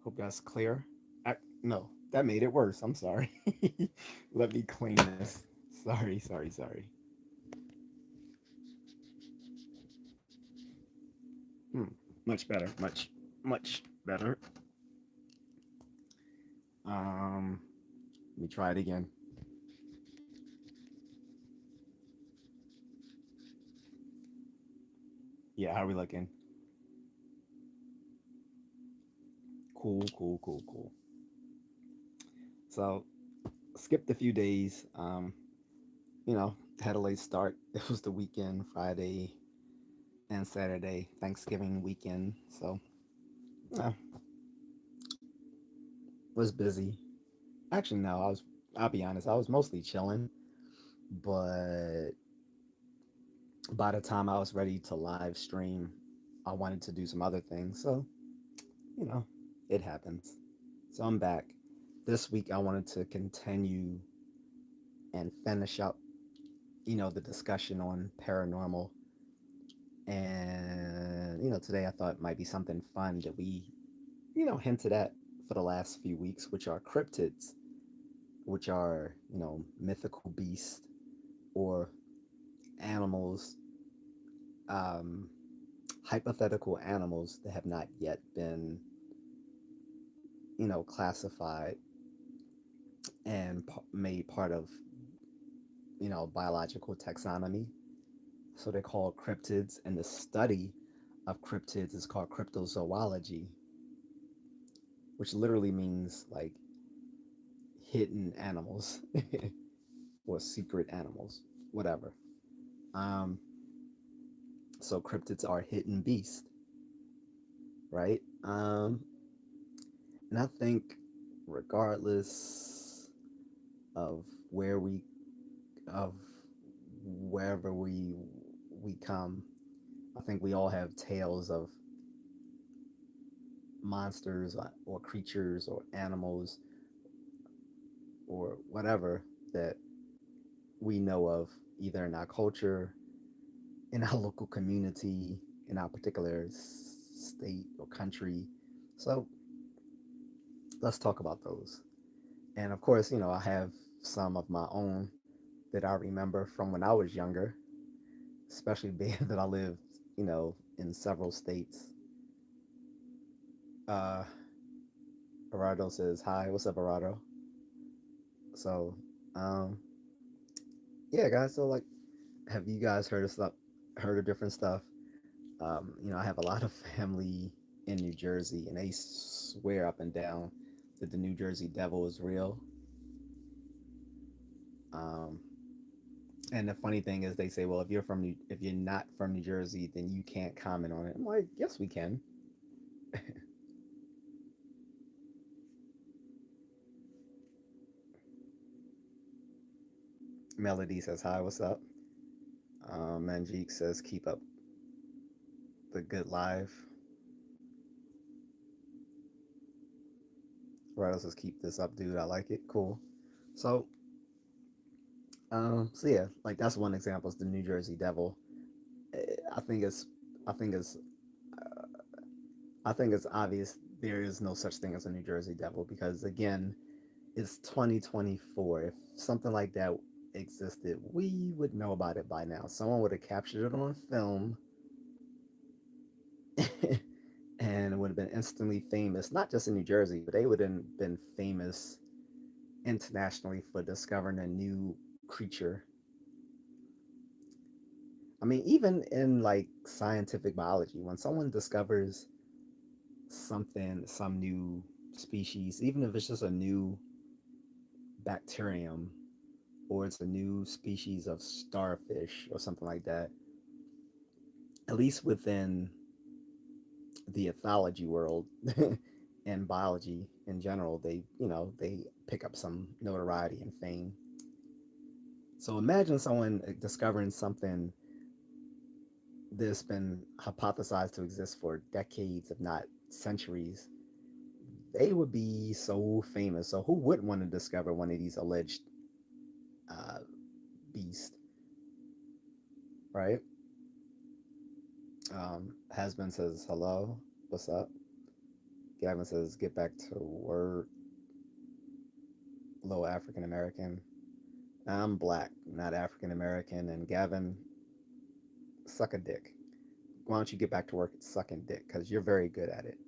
Hope that's clear. No, that made it worse. I'm sorry. Let me clean this. Sorry, sorry, sorry. Hmm. Much better. Much better. Um, Let me try it again. Yeah, how are we looking? Cool, cool, cool, cool. So, skipped a few days. You know, had a late start. It was the weekend, Friday and Saturday, Thanksgiving weekend. So, yeah, was busy. Actually, no, I'll be honest, I was mostly chilling, but by the time I was ready to live stream, I wanted to do some other things. So, you know, it happens. So I'm back. This week I wanted to continue and finish up, the discussion on paranormal. And, today I thought it might be something fun that we, hinted at for the last few weeks, which are cryptids, which are, mythical beasts or animals, um, hypothetical animals that have not yet been, classified and made part of, biological taxonomy. So they're called cryptids, and the study of cryptids is called cryptozoology, which literally means like hidden animals or secret animals, whatever. Um, so cryptids are hidden beasts, right? And I think regardless of where we of wherever we come, I think we all have tales of monsters or creatures or animals or whatever that we know of, either in our culture, in our local community, in our particular state or country. So let's talk about those. And of course, I have some of my own that I remember from when I was younger, especially being that I lived, in several states. Uh, Gerardo says hi. What's up, Gerardo? So, um, yeah, guys. So, like, have you guys heard of stuff? Heard of different stuff? I have a lot of family in New Jersey, and they swear up and down that the New Jersey Devil is real. Um, and the funny thing is, they say, "Well, if you're not from New Jersey, then you can't comment on it." I'm like, "Yes, we can." Melody says hi. What's up? Manjeek says, "Keep up the good live." Right says, "Keep this up, dude. I like it. Cool." So, so yeah, like that's one example. Is the New Jersey Devil. I think it's, I think it's, I think it's obvious there is no such thing as a New Jersey Devil because again, it's 2024. If something like that existed, we would know about it by now. Someone would have captured it on film and it would have been instantly famous, not just in New Jersey, but they would have been famous internationally for discovering a new creature. I mean, even in like scientific biology, when someone discovers some new species, even if it's just a new bacterium or it's a new species of starfish or something like that, at least within the ethology world and biology in general, they pick up some notoriety and fame. So imagine someone discovering something that's been hypothesized to exist for decades, if not centuries. They would be so famous. So who wouldn't want to discover one of these alleged uh, beasts, right? Hasbin says hello. What's up? Gavin says, "Get back to work, low African American." I'm black, not African American, and Gavin, suck a dick. Why don't you get back to work sucking dick? Because you're very good at it.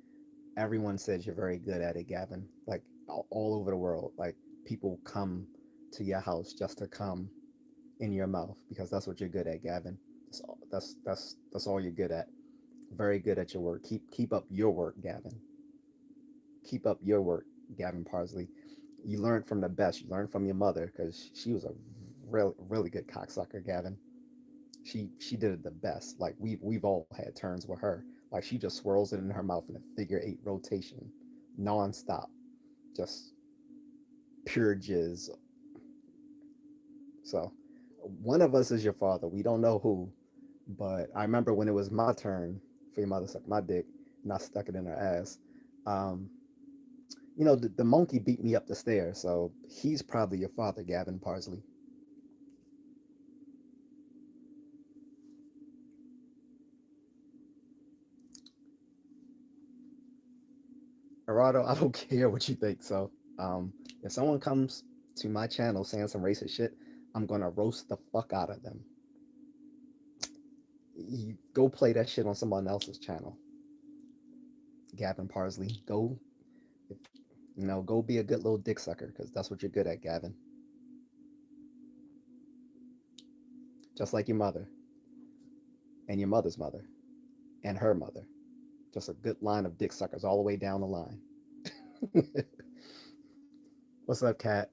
Everyone says you're very good at it, Gavin. Like all over the world, like people come to your house just to come in your mouth because that's what you're good at, Gavin. That's all you're good at. Very good at your work. Keep up your work, Gavin. Keep up your work, Gavin Parsley. You learned from the best. You learned from your mother because she was a really good cocksucker, Gavin. She did it the best. Like we've all had turns with her. Like she just swirls it in her mouth in a figure 8 rotation, nonstop, just pure jizz. So one of us is your father. We don't know who, but I remember when it was my turn for your mother to suck my dick, and I stuck it in her ass. Um, the monkey beat me up the stairs, so he's probably your father, Gavin Parsley. Gerardo, I don't care what you think. So, if someone comes to my channel saying some racist shit, I'm gonna roast the fuck out of them. You go play that shit on someone else's channel, Gavin Parsley. Go be a good little dick sucker because that's what you're good at, Gavin. Just like your mother and your mother's mother and her mother. Just a good line of dick suckers all the way down the line. What's up, Cat?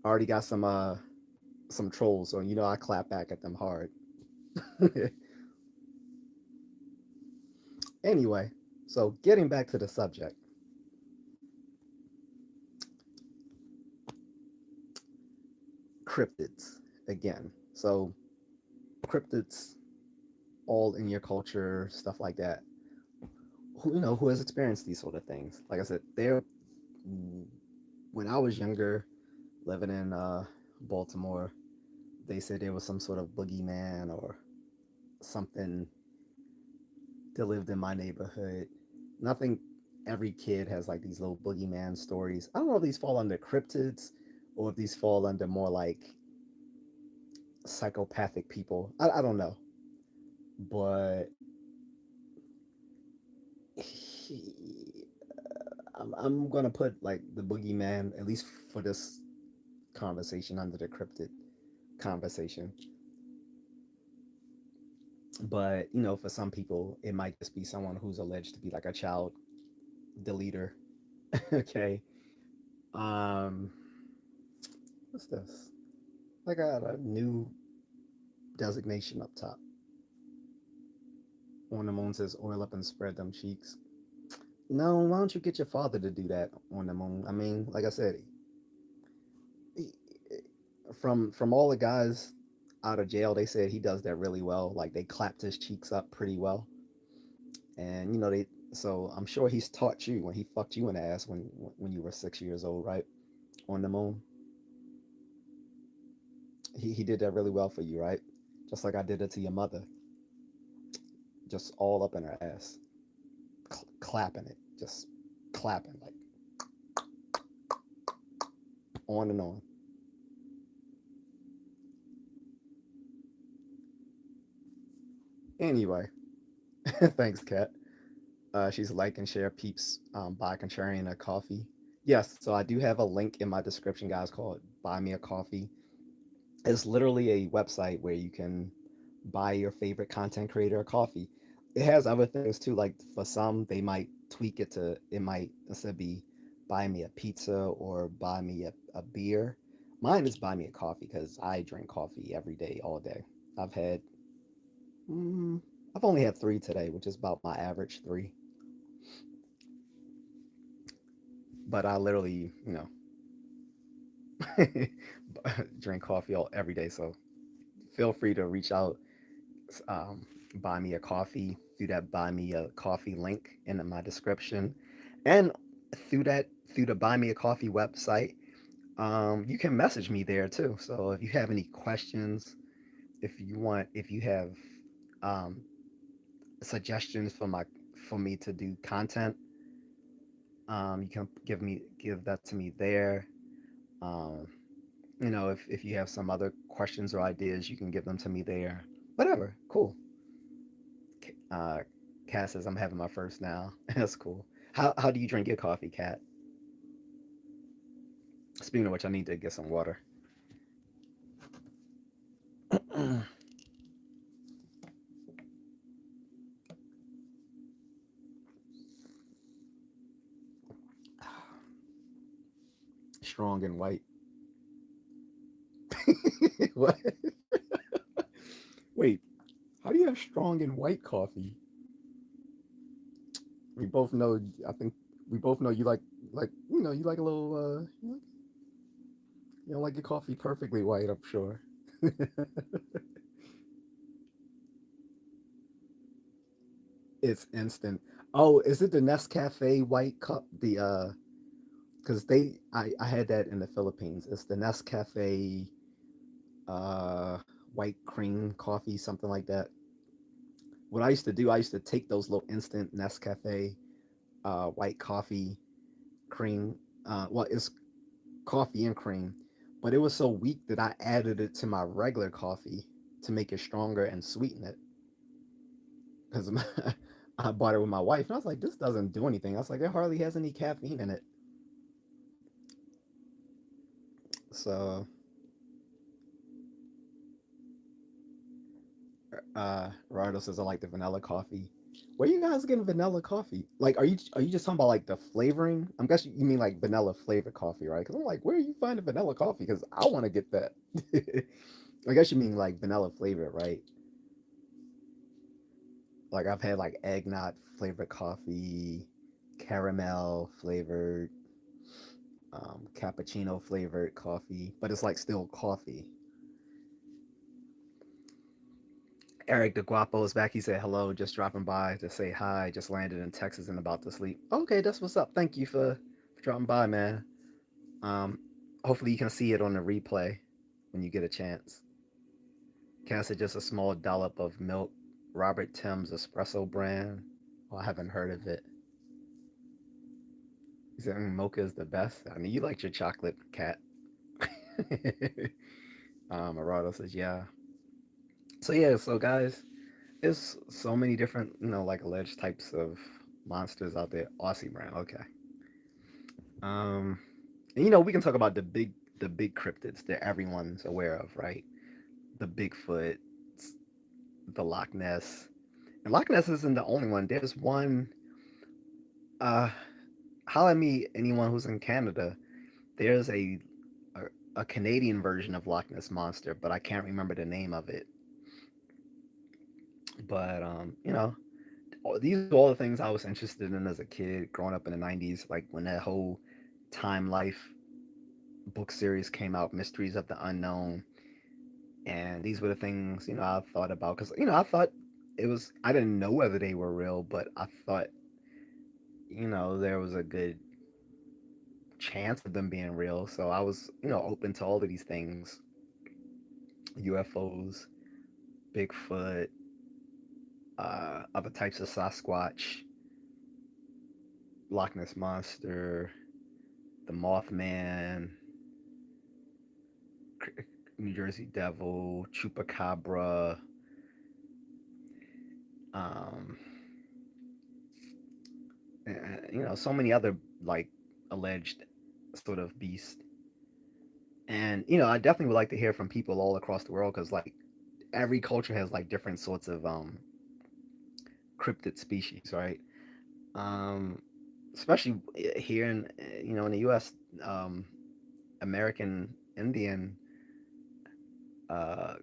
Already got some trolls, so I clap back at them hard. Anyway, so getting back to the subject, cryptids again. So cryptids all in your culture, stuff like that. Who has experienced these sort of things? Like I said, there when I was younger, living in Baltimore, they said there was some sort of boogeyman or something that lived in my neighborhood. Nothing. Every kid has like these little boogeyman stories. I don't know if these fall under cryptids or if these fall under more like psychopathic people. I don't know, but he, I'm gonna put like the boogeyman at least for this conversation under the cryptid conversation. But for some people, it might just be someone who's alleged to be like a child deleter. Okay. Um, what's this? I got a new designation up top. On the moon says oil up and spread them cheeks. No, why don't you get your father to do that on the moon? I mean, like I said, he, from all the guys out of jail, they said he does that really well. Like they clapped his cheeks up pretty well, and they. So I'm sure he's taught you when he fucked you in the ass when you were 6 years old, right? On the moon, he did that really well for you, right? Just like I did it to your mother, just all up in her ass, clapping it, just clapping like on and on. Anyway, thanks, Kat. She's like and share peeps buy contrarian a coffee. Yes, so I do have a link in my description, guys, called Buy Me a Coffee. It's literally a website where you can buy your favorite content creator a coffee. It has other things too, like for some, they might tweak it to, it might instead be buy me a pizza or buy me a beer. Mine is buy me a coffee because I drink coffee every day, all day. I've had, mm, I've only had three today, which is about my average three. But I literally, drink coffee every day. So feel free to reach out, um, buy me a coffee through that buy me a coffee link in my description, and through the buy me a coffee website. You can message me there too. So if you have any questions, if you have um, suggestions for me to do content, You can give that to me there. Um, if you have some other questions or ideas, you can give them to me there. Whatever, cool. Uh, Kat says I'm having my first now. That's cool. How do you drink your coffee, Kat? Speaking of which, I need to get some water. Strong and white. What? Wait, how do you have strong and white coffee? We both know. I think we both know you like you like a little you don't like your coffee perfectly white. I'm sure. It's instant. Oh, is it the Nescafe white cup? Because I had that in the Philippines. It's the Nescafe uh white cream coffee, something like that. What I used to do, I used to take those little instant Nescafe white coffee cream. Well, it's coffee and cream, but it was so weak that I added it to my regular coffee to make it stronger and sweeten it. Because I bought it with my wife, and I was like, this doesn't do anything. I was like, it hardly has any caffeine in it. So, Rardo says I like the vanilla coffee. Where you guys getting vanilla coffee? Like, are you just talking about like the flavoring? I'm guessing you mean like vanilla flavored coffee, right? Because I'm like, where are you finding vanilla coffee? Because I want to get that. I guess you mean like vanilla flavored, right? Like I've had like eggnog flavored coffee, caramel flavored, cappuccino flavored coffee, but it's like still coffee. Eric the Guapo is back. He said hello, just dropping by to say hi. Just landed in Texas and about to sleep. Okay, that's what's up. Thank you for dropping by, man. Um, Hopefully you can see it on the replay when you get a chance. Cass said just a small dollop of milk. Robert Tim's espresso brand. Oh, I haven't heard of it. He said mocha is the best. I mean, you liked your chocolate, Cat. Arado says yeah. So yeah, so guys, there's so many different, like alleged types of monsters out there. Aussie brand, okay. And we can talk about the big cryptids that everyone's aware of, right? The Bigfoot, the Loch Ness. And Loch Ness isn't the only one. There's one. Uh, how I meet anyone who's in Canada. There's a a Canadian version of Loch Ness monster, but I can't remember the name of it. But these are all the things I was interested in as a kid growing up in the 90s, like when that whole Time Life book series came out, Mysteries of the Unknown. And these were the things, I thought about because, I thought I didn't know whether they were real, but I thought, there was a good chance of them being real. So I was, open to all of these things: UFOs, Bigfoot, other types of Sasquatch, Loch Ness Monster, the Mothman, New Jersey Devil, Chupacabra, um, so many other like alleged sort of beasts. And I definitely would like to hear from people all across the world because like every culture has like different sorts of cryptid species, right? Um, Especially here in the U.S. Um, American Indian uh,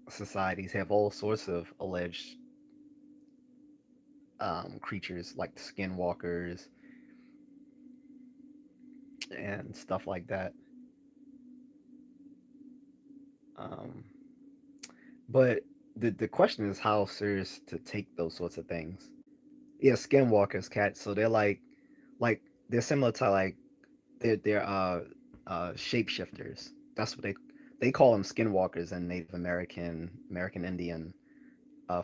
societies have all sorts of alleged creatures like skinwalkers and stuff like that. Um, but the question is how serious to take those sorts of things. Yeah, skinwalkers, cats. So like they're similar to like they're shapeshifters. That's what they call them skinwalkers in Native American Indian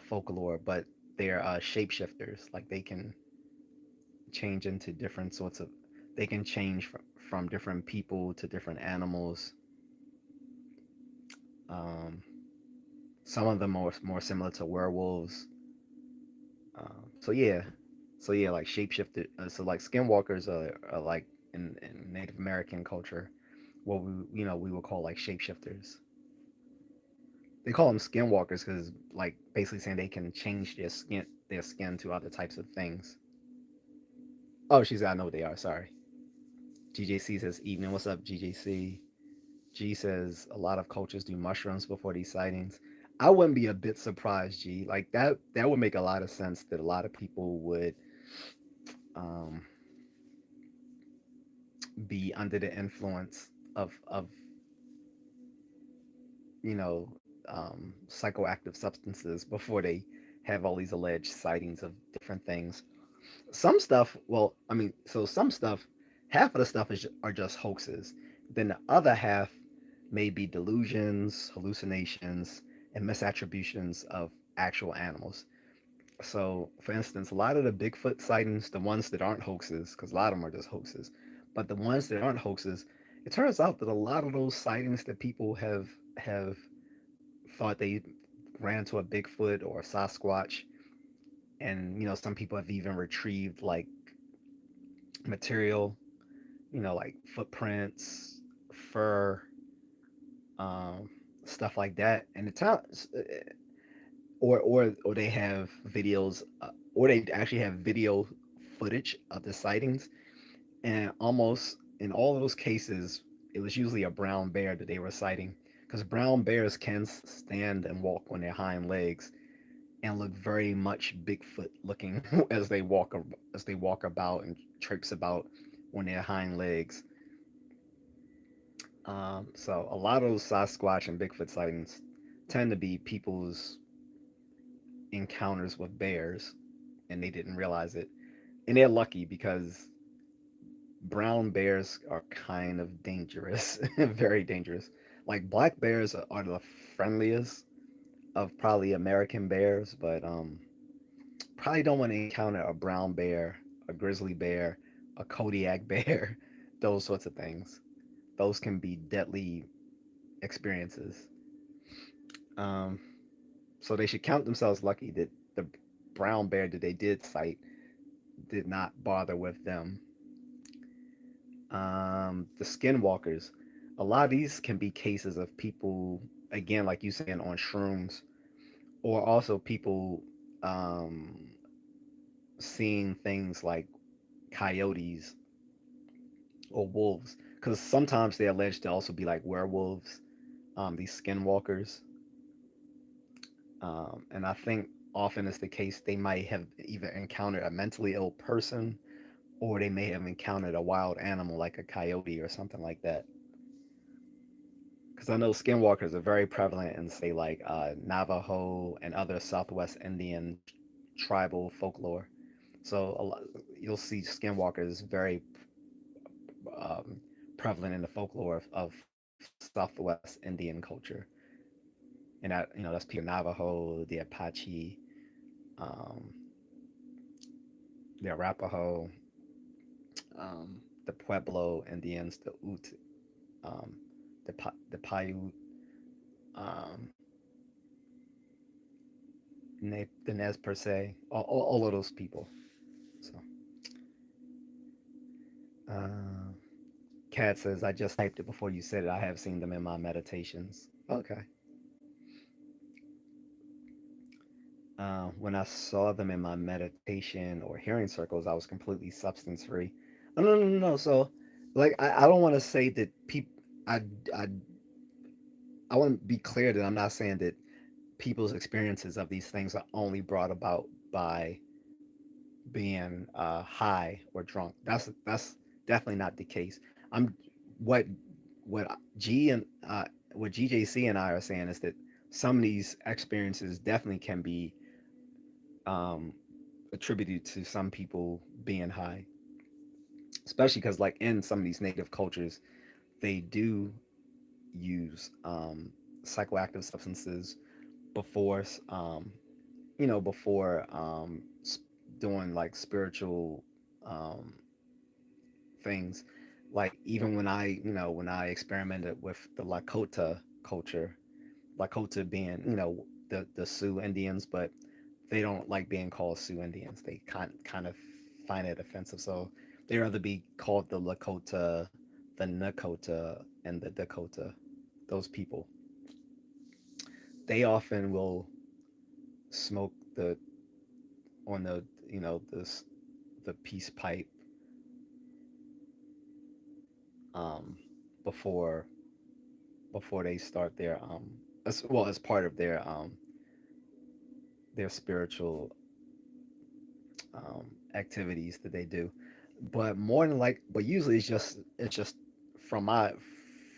folklore, but they're shapeshifters. Like change into different sorts of. They can change from different people to different animals. Um, some of them are more similar to werewolves. So yeah, like shapeshifter. So like skinwalkers are like in Native American culture, what we would call like shapeshifters. They call them skinwalkers because like basically saying they can change their skin to other types of things. Oh, she's got to know what they are. Sorry. GJC says evening. What's up, GJC? G says a lot of cultures do mushrooms before these sightings. I wouldn't be a bit surprised, G. Like that would make a lot of sense that a lot of people would um, be under the influence of you know psychoactive substances before they have all these alleged sightings of different things. Some stuff, well, I mean, so some stuff, half of the stuff are just hoaxes. Then the other half may be delusions, hallucinations, and misattributions of actual animals. So, for instance, a lot of the Bigfoot sightings, the ones that aren't hoaxes, because a lot of them are just hoaxes, but the ones that aren't hoaxes, it turns out that a lot of those sightings that people have thought they ran to a Bigfoot or a Sasquatch, and some people have even retrieved like material, like footprints, fur, um, stuff like that, and the town, or they have videos, or they actually have video footage of the sightings, and almost in all of those cases, it was usually a brown bear that they were sighting, because brown bears can stand and walk on their hind legs and look very much Bigfoot looking as they walk about and traipse about on their hind legs. So a lot of those Sasquatch and Bigfoot sightings tend to be people's encounters with bears, and they didn't realize it. And they're lucky because brown bears are kind of dangerous, very dangerous. Like black bears are the friendliest of probably American bears, but probably don't want to encounter a brown bear, a grizzly bear, a Kodiak bear, those sorts of things. Those can be deadly experiences. Um, so they should count themselves lucky that the brown bear that they did sight did not bother with them. The skinwalkers, a lot of these can be cases of people, again, like you saying, on shrooms, or also people um, seeing things like coyotes or wolves, because sometimes they're alleged to also be like werewolves, these skinwalkers. And I think often is the case they might have either encountered a mentally ill person or they may have encountered a wild animal like a coyote or something like that. Because I know skinwalkers are very prevalent in, say, like Navajo and other Southwest Indian tribal folklore. So you'll see skinwalkers very um, prevalent in the folklore of Southwest Indian culture, and that's people like the Navajo, the Apache, um, the Arapaho, the Pueblo Indians, the Ute, um, the Paiute, um, the Nez Perce, all of those people. So, uh, Kat says, I just typed it before you said it. I have seen them in my meditations. Okay. When I saw them in my meditation or hearing circles, I was completely substance free. Oh, no, no, no, no. So, like, I don't want to say that people. I I want to be clear that I'm not saying that people's experiences of these things are only brought about by being high or drunk. That's definitely not the case. I'm what what G and what GJC and I are saying is that some of these experiences definitely can be um, attributed to some people being high, especially because like in some of these native cultures, they do use psychoactive substances before before doing like spiritual. um, things. Like even when I experimented with the Lakota culture, Lakota being the Sioux Indians, but they don't like being called Sioux Indians. They kind of find it offensive, so they rather be called the Lakota, the Nakota, and the Dakota. Those people, they often will smoke the on the this the peace pipe um, before they start their as part of their spiritual activities that they do. But more than like, but usually it's just from my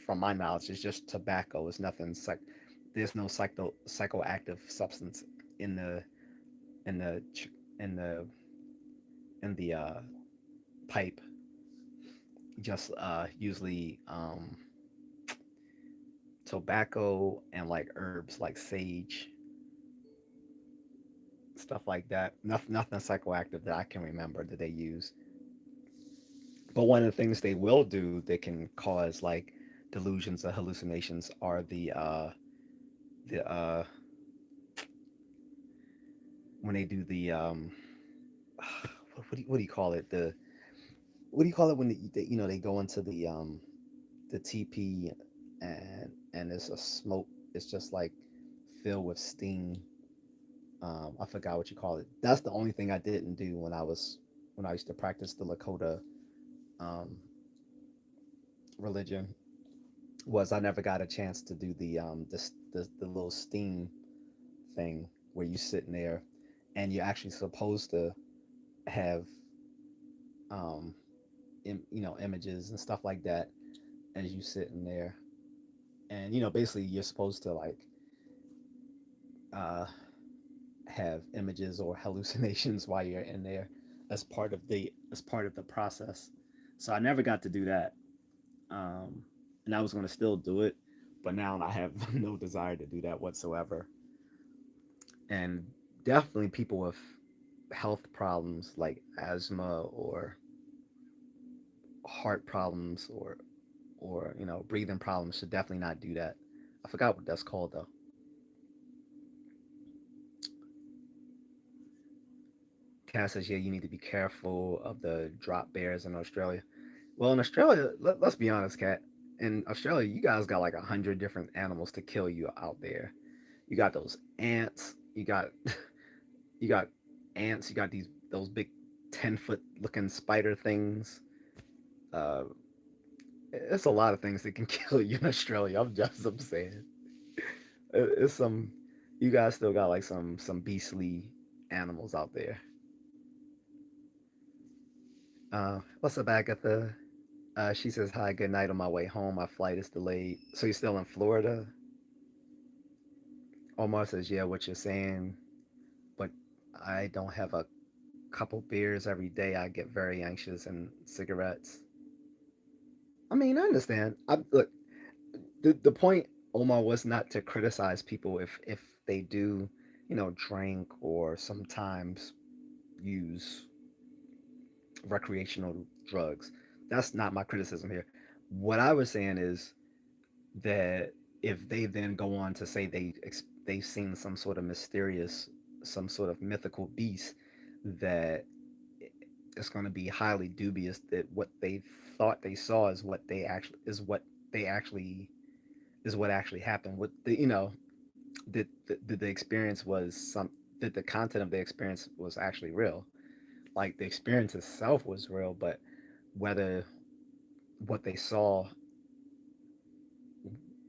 from my knowledge, it's just tobacco. It's nothing there's no psychoactive substance in the in the in the in the pipe. Just usually tobacco and like herbs like sage, stuff like that. Nothing psychoactive that I can remember that they use. But one of the things they will do that can cause like delusions or hallucinations are the when they do the what do you call it, what do you call it when they go into the TP and it's a smoke, it's just like filled with steam. I forgot what you call it. That's the only thing I didn't do when I used to practice the Lakota um, religion, was I never got a chance to do the little steam thing where you sitting there and you're actually supposed to have um, images and stuff like that as you sitting there, and basically you're supposed to like uh, have images or hallucinations while you're in there as part of the process. So I never got to do that, um, and I was going to still do it, but now I have no desire to do that whatsoever. And definitely people with health problems like asthma or heart problems or breathing problems should definitely not do that. I forgot what that's called though. Cass says, yeah, you need to be careful of the drop bears in Australia. Well, in Australia, let's be honest, Kat. In Australia, you guys got like 100 different animals to kill you out there. You got those ants. You got ants. You got those big 10-foot looking spider things. Uh, it's a lot of things that can kill you in Australia. I'm saying it's some. You guys still got like some beastly animals out there. What's up, Agatha? She says, "Hi, good night. On my way home, my flight is delayed." So you're still in Florida? Omar says, "Yeah, what you're saying, but I don't have a couple beers every day. I get very anxious, and cigarettes." I mean, I understand. Look, the point, Omar, was not to criticize people if they do, drink or sometimes use recreational drugs. That's not my criticism here. What I was saying is that if they then go on to say they've seen some sort of mysterious, some sort of mythical beast, that it's going to be highly dubious that what they thought they saw they actually is what actually happened. What the experience was some that the content of the experience was actually real. Like the experience itself was real, but whether what they saw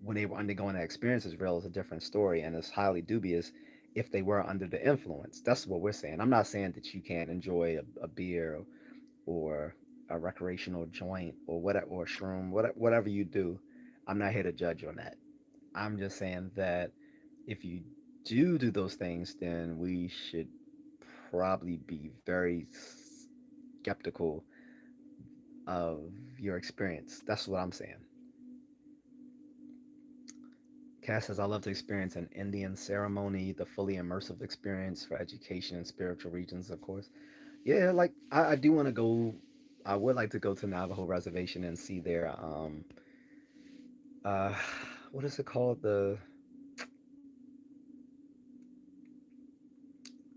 when they were undergoing that experience is real is a different story, and it's highly dubious if they were under the influence. That's what we're saying. I'm not saying that you can't enjoy a beer or a recreational joint or whatever or shroom, whatever you do. I'm not here to judge on that. I'm just saying that if you do those things, then we should probably be very skeptical of your experience. That's what I'm saying. Cass says, I love to experience an Indian ceremony, the fully immersive experience for education and spiritual regions, of course. Yeah, like I do want to go. I would like to go to Navajo Reservation and see their uh what is it called? The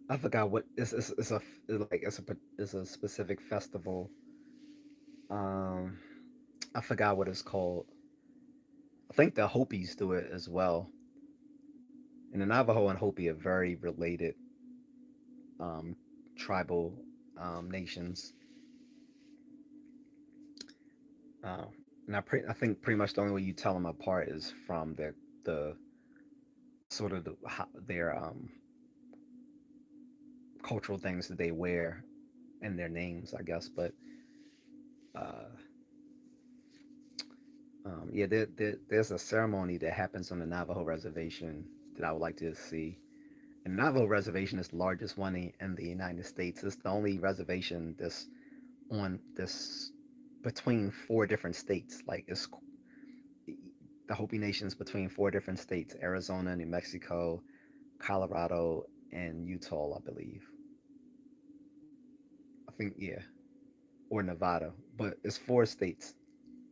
I forgot what it's a like it's a specific festival. Um, I forgot what it's called. I think the Hopis do it as well. And the Navajo and Hopi are very related um, tribal nations. Uh, I think pretty much the only way you tell them apart is from the sort of their cultural things that they wear and their names, I guess. But uh, yeah, there's a ceremony that happens on the Navajo reservation that I would like to see. And Navajo Reservation is the largest one in the United States. It's the only reservation that's on this between four different states. Like it's the Hopi Nation's between four different states: Arizona, New Mexico, Colorado, and Utah, I believe. I think yeah, or Nevada, but it's four states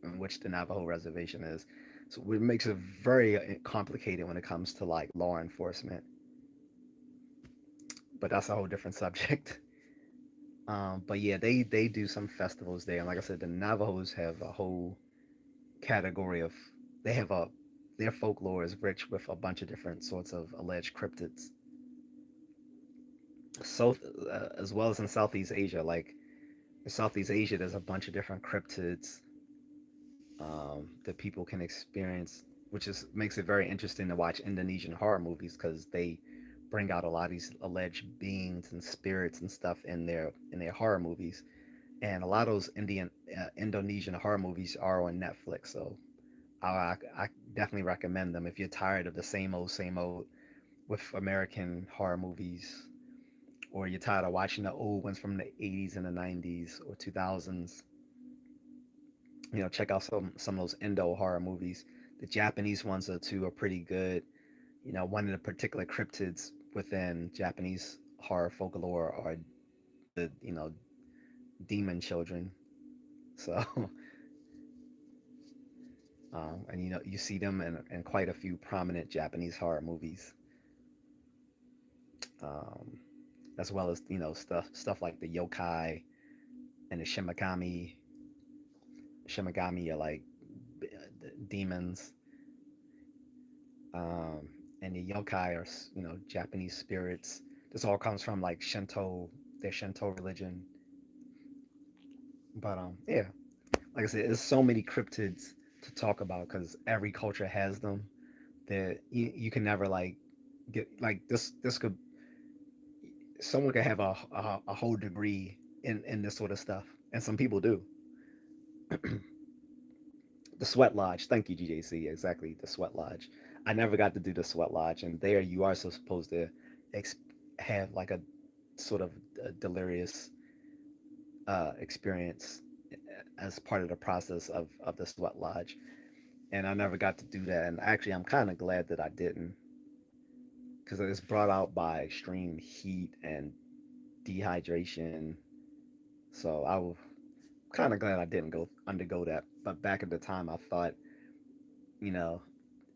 in which the Navajo Reservation is. So it makes it very complicated when it comes to like law enforcement. But that's a whole different subject. But yeah, they do some festivals there, and like I said, the Navajos have a whole category of they have a their folklore is rich with a bunch of different sorts of alleged cryptids. So as well as in Southeast Asia, like in Southeast Asia, there's a bunch of different cryptids that people can experience, which is makes it very interesting to watch Indonesian horror movies because they bring out a lot of these alleged beings and spirits and stuff in their horror movies. And a lot of those Indonesian horror movies are on Netflix. So I definitely recommend them if you're tired of the same old with American horror movies, or you're tired of watching the old ones from the 80s and the 90s or 2000s. Check out some of those Indo horror movies. The Japanese ones are too are pretty good. One of the particular cryptids within Japanese horror folklore are the demon children. So and you see them in quite a few prominent Japanese horror movies, um, as well as stuff like the yokai and the shimigami. Shimigami are like demons, um, and the yokai are Japanese spirits. This all comes from like Shinto, their Shinto religion. But yeah, like I said, there's so many cryptids to talk about because every culture has them. That you can never like get like this could someone could have a whole degree in this sort of stuff, and some people do. The Sweat Lodge, thank you, J.A.C. Exactly, the Sweat Lodge. I never got to do the Sweat Lodge, and there you are supposed to ex- have like a sort of a delirious experience as part of the process of the Sweat Lodge, and I never got to do that. And actually, I'm kind of glad that I didn't, because it's brought out by extreme heat and dehydration. So I was kind of glad I didn't go undergo that. But back at the time, I thought, you know,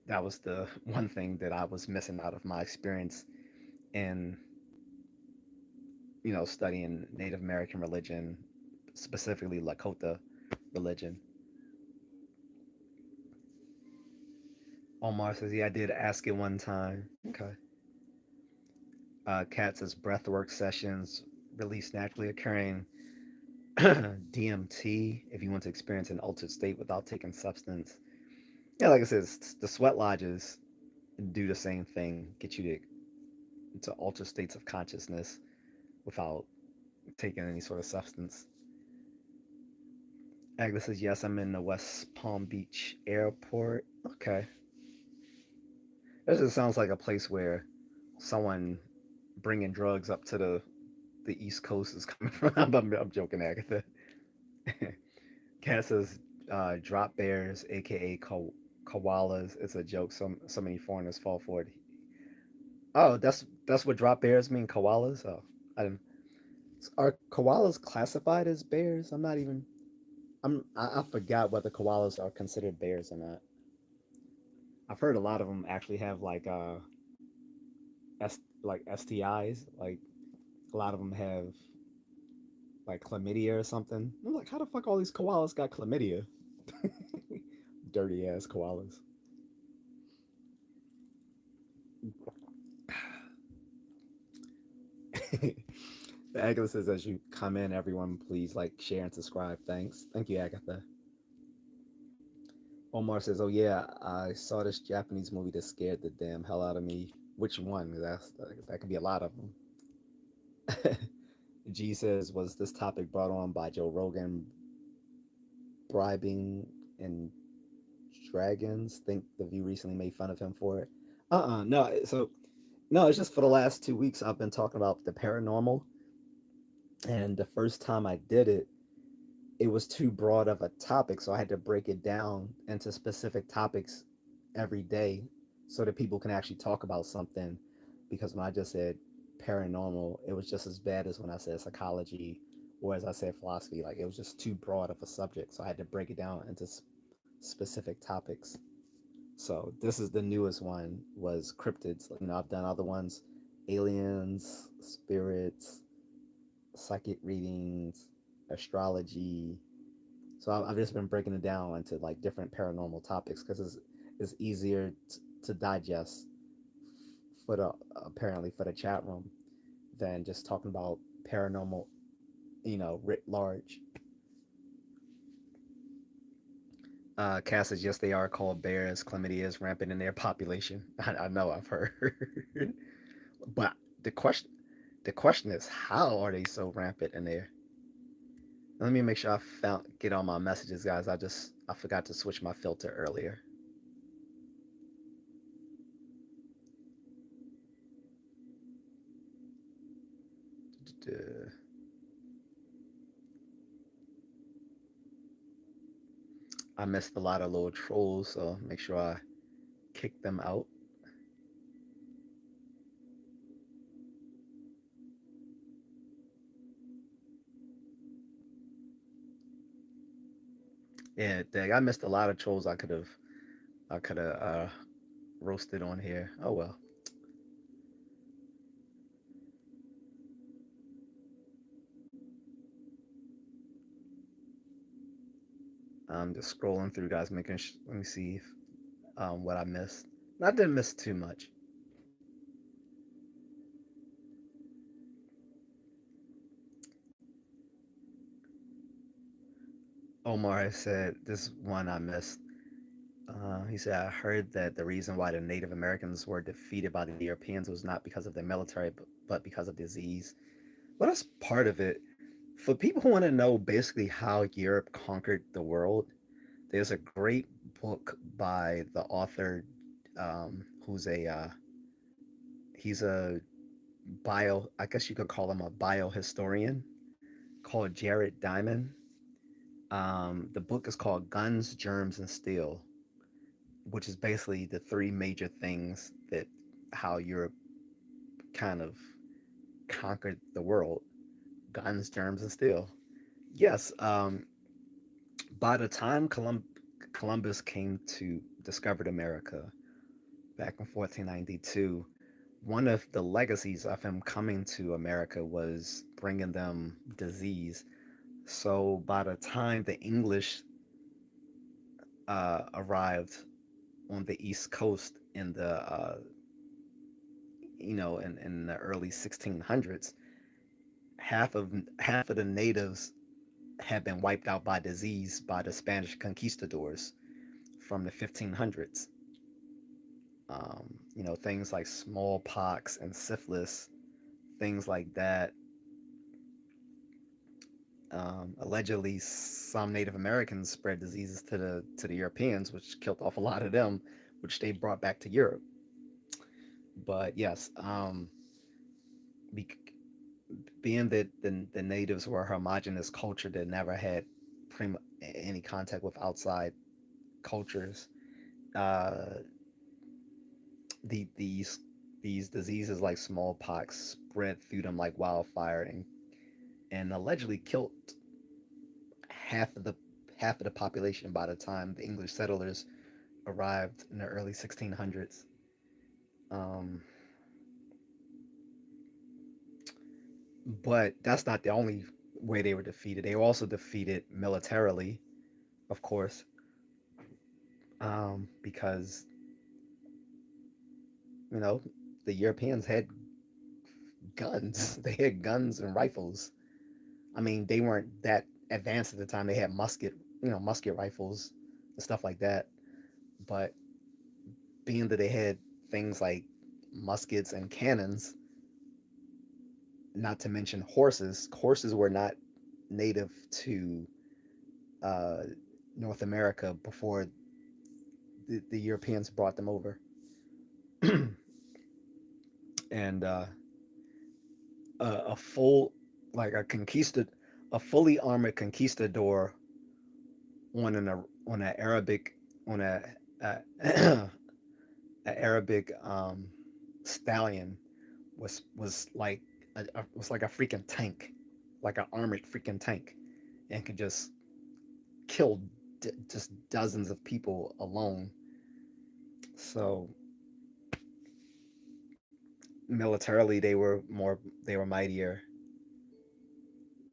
that was the one thing that I was missing out of my experience in, studying Native American religion, specifically Lakota religion. Omar says, yeah, I did ask it one time. Okay. Kat says, breathwork sessions release naturally occurring DMT if you want to experience an altered state without taking substance. Yeah, like I said, the sweat lodges do the same thing, get you to alter states of consciousness without taking any sort of substance. Agnes says, yes, I'm in the West Palm Beach airport. Okay. That just sounds like a place where someone bringing drugs up to the East Coast is coming from. I'm joking, Agatha. Kat says, drop bears, aka koalas. It's a joke. So many foreigners fall for it. Oh, that's what drop bears mean, koalas. Oh, I didn't. Are koalas classified as bears? I'm not even. I forgot whether koalas are considered bears or not. I've heard a lot of them actually have like like STIs. Like a lot of them have like chlamydia or something. I'm like, how the fuck all these koalas got chlamydia? Dirty ass koalas. Agatha says, as you come in, everyone please like, share, and subscribe. Thanks. Thank you, Agatha. Omar says, oh yeah, I saw this Japanese movie that scared the damn hell out of me. Which one? That could be a lot of them. G says, was this topic brought on by Joe Rogan bribing and dragons? Think the View recently made fun of him for it. No. So no, it's just for the last 2 weeks I've been talking about the paranormal, and the first time I did it, it was too broad of a topic, so I had to break it down into specific topics every day so that people can actually talk about something. Because when I just said paranormal, it was just as bad as when I said psychology or as I said philosophy. Like, it was just too broad of a subject, so I had to break it down into specific topics. So this is the newest one, was cryptids. You know, I've done other ones: aliens, spirits, psychic readings, astrology. So I've just been breaking it down into like different paranormal topics because it's easier to digest for the apparently for the chat room than just talking about paranormal, writ large. Cass says, yes, they are called bears. Chlamydia is rampant in their population. I know, I've heard. But the question the question is, how are they so rampant in there? Let me make sure I found get all my messages, guys. I forgot to switch my filter earlier. I missed a lot of little trolls, so make sure I kick them out. Yeah, dang, I missed a lot of trolls. I could have roasted on here. Oh well. I'm just scrolling through, guys, let me see if, what I missed. I didn't miss too much. Omar said this one I missed. He said, I heard that the reason why the Native Americans were defeated by the Europeans was not because of their military, but because of disease. Well, that's part of it. For people who want to know basically how Europe conquered the world, there's a great book by the author, who's he's a I guess you could call him a biohistorian, called Jared Diamond. The book is called Guns, Germs, and Steel, which is basically the three major things that how Europe kind of conquered the world: guns, germs, and steel. Yes, by the time Columbus came to discovered America back in 1492, one of the legacies of him coming to America was bringing them disease. So by the time the English arrived on the East Coast in the in the early 1600s, half of the natives had been wiped out by disease by the Spanish conquistadors from the 1500s. Things like smallpox and syphilis, things like that. Allegedly, some Native Americans spread diseases to the Europeans, which killed off a lot of them, which they brought back to Europe. But yes, be, being that the natives were a homogenous culture that never had any contact with outside cultures, uh, these diseases like smallpox spread through them like wildfire, and and allegedly killed half of the half of the population by the time the English settlers arrived in the early 1600s. Um, but that's not the only way they were defeated. They were also defeated militarily, of course, because you know the Europeans had guns. They had guns and rifles. I mean, they weren't that advanced at the time. They had musket rifles and stuff like that. But being that they had things like muskets and cannons, not to mention horses. Horses were not native to uh, North America before the Europeans brought them over. And a full, like a fully armored conquistador on a Arabic on a, a Arabic stallion was like was like a freaking tank, like an armored freaking tank, and could just kill just dozens of people alone. So militarily, they were mightier,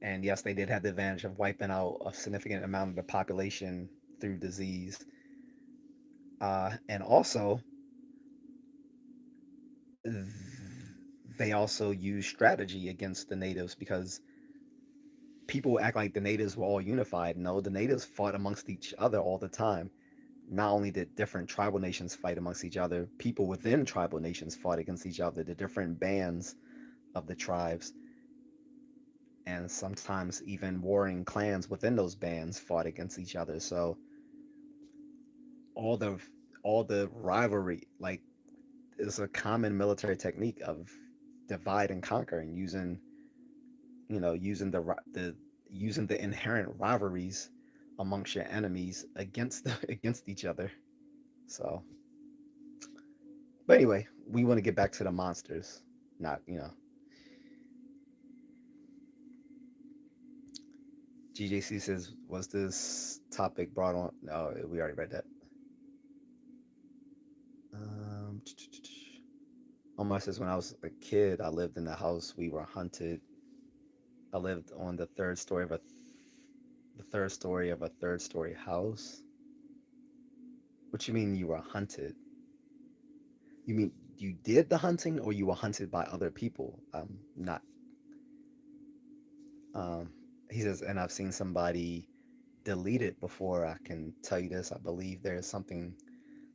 and yes, they did have the advantage of wiping out a significant amount of the population through disease. And also, they also used strategy against the natives because people act like the natives were all unified. No, the natives fought amongst each other all the time. Not only did different tribal nations fight amongst each other, people within tribal nations fought against each other, the different bands of the tribes, and sometimes even warring clans within those bands fought against each other. So all the all the rivalry, like, is a common military technique of divide and conquer, and using the using the inherent rivalries amongst your enemies against each other. So, but anyway, we want to get back to the monsters. Not, GJC says, was this topic brought on? No, we already read that. Um, Omar says, when I was a kid, I lived in the house. We were hunted. I lived on the third story of a third story house. What you mean you were hunted? You mean you did the hunting, or you were hunted by other people? Not. Um, he says, and I've seen somebody delete it before. I can tell you this. I believe there is something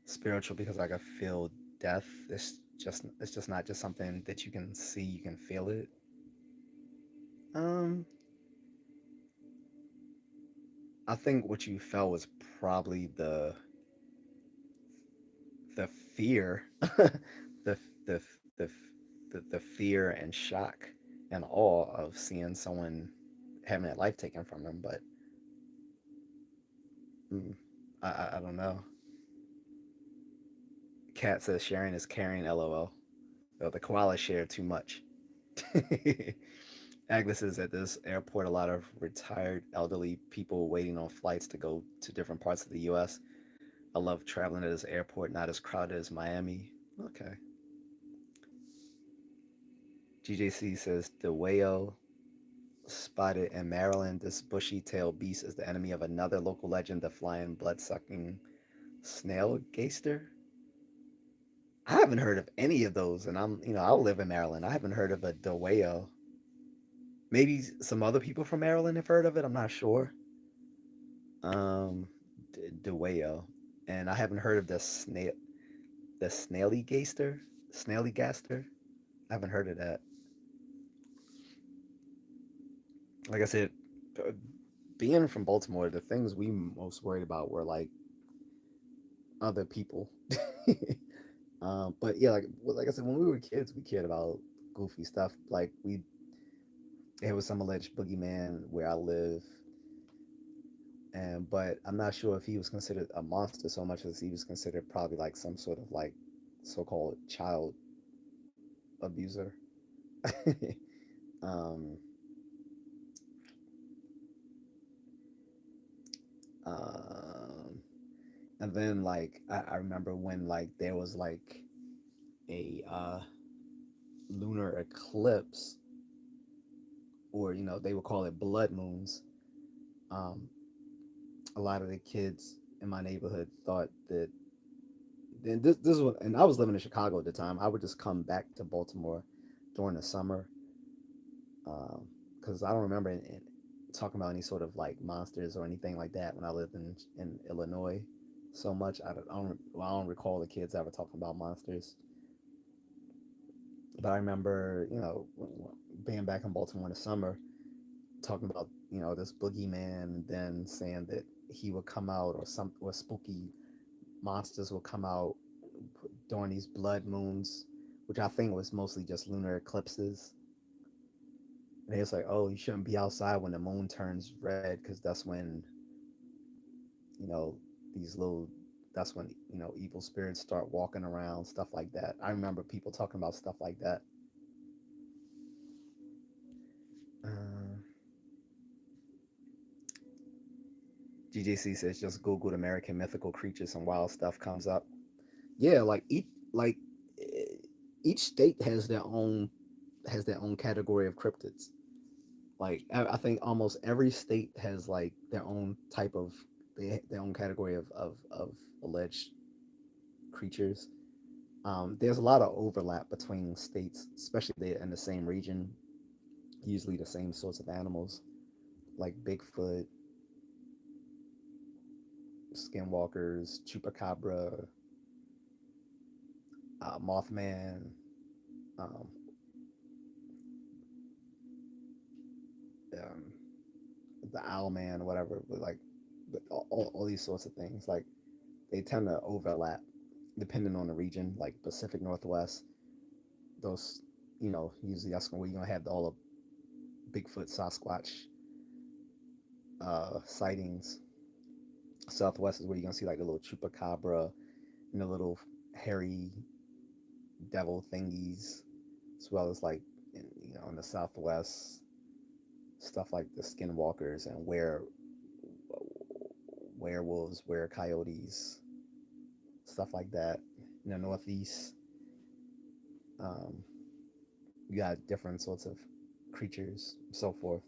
spiritual because I can feel death. It's just not just something that you can see. You can feel it. Um, I think what you felt was probably the fear, the the the the fear and shock and awe of seeing someone having their life taken from them. But mm, I don't know. Cat says sharing is caring. LOL. Oh, the koala share too much. Agnes is at this airport. A lot of retired elderly people waiting on flights to go to different parts of the U.S. I love traveling to this airport. Not as crowded as Miami. Okay. GJC says the whale spotted in Maryland. This bushy-tailed beast is the enemy of another local legend, the flying, blood-sucking snail gaster. I haven't heard of any of those, and I live in Maryland. I haven't heard of a deweo. Maybe some other people from Maryland have heard of it. I'm not sure. Um, deweo, and I haven't heard of the snaily gaster. I haven't heard of that. Like I said, uh, being from Baltimore, the things we most worried about were like other people. But yeah, like I said, when we were kids, we cared about goofy stuff. Like there was some alleged boogeyman where I live, and but I'm not sure if he was considered a monster so much as he was considered probably like some sort of like so-called child abuser. um, Um, and then like I remember when like there was like a lunar eclipse, or they would call it blood moons. Um, a lot of the kids in my neighborhood thought that. And this is what, and I was living in Chicago at the time. I would just come back to Baltimore during the summer, because I don't remember talking about any sort of like monsters or anything like that when I lived in Illinois so much. Well, I don't recall the kids ever talking about monsters. But I remember, being back in Baltimore in the summer, talking about, this boogeyman, and then saying that he would come out, or spooky monsters would come out during these blood moons, which I think was mostly just lunar eclipses. And he was like, "Oh, you shouldn't be outside when the moon turns red, because that's when you know these little that's when evil spirits start walking around, stuff like that." I remember people talking about stuff like that. Uh, GJC says just Googled American mythical creatures and wild stuff comes up. Yeah, like eh, each state has their own category of cryptids. Like I think almost every state has like their own type of their own category of alleged creatures. There's a lot of overlap between states, especially if they're in the same region. Usually the same sorts of animals, like Bigfoot, skinwalkers, chupacabra, Mothman, um, um, the Owlman, whatever. But like, all these sorts of things, like they tend to overlap depending on the region. Like Pacific Northwest, those usually that's where you're gonna have all the Bigfoot, Sasquatch sightings. Southwest is where you're gonna see like the little chupacabra and the little hairy devil thingies, as well as like in the Southwest, stuff like the skinwalkers and werewolves, were coyotes, stuff like that. In the Northeast, um, you got different sorts of creatures, so forth.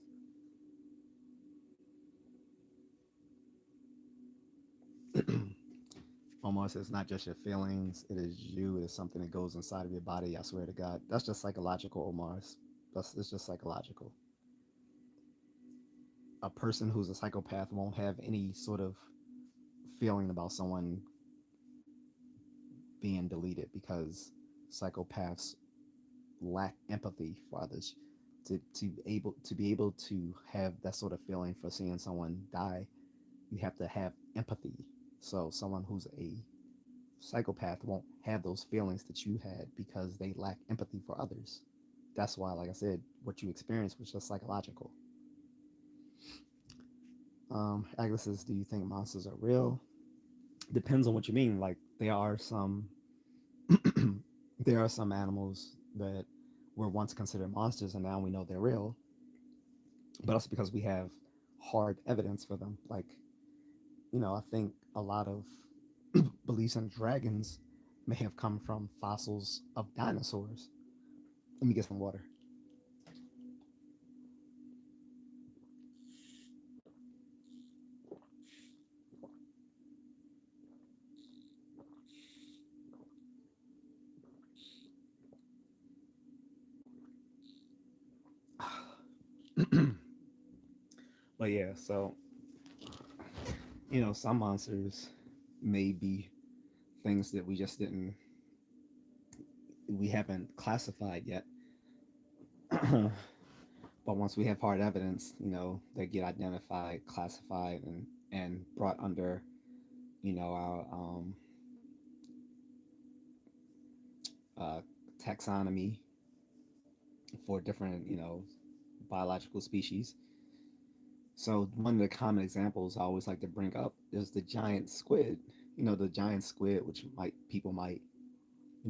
Almost, it's not just your feelings; it is you. It is something that goes inside of your body. I swear to God, that's just psychological, Omar. It's just psychological. A person who's a psychopath won't have any sort of feeling about someone being deleted, because psychopaths lack empathy for others. To be able to have that sort of feeling for seeing someone die, you have to have empathy. So someone who's a psychopath won't have those feelings that you had, because they lack empathy for others. That's why, like I said, what you experienced was just psychological. Agnes says, "Do you think monsters are real?" Depends on what you mean. Like there are some animals that were once considered monsters, and now we know they're real. But that's because we have hard evidence for them. Like, I think a lot of beliefs in dragons may have come from fossils of dinosaurs. Let me get some water. But yeah, so some monsters may be things that we haven't classified yet. But once we have hard evidence, they get identified, classified, and brought under, our uh, taxonomy for different, biological species. So one of the common examples I always like to bring up is the giant squid. The giant squid, which people might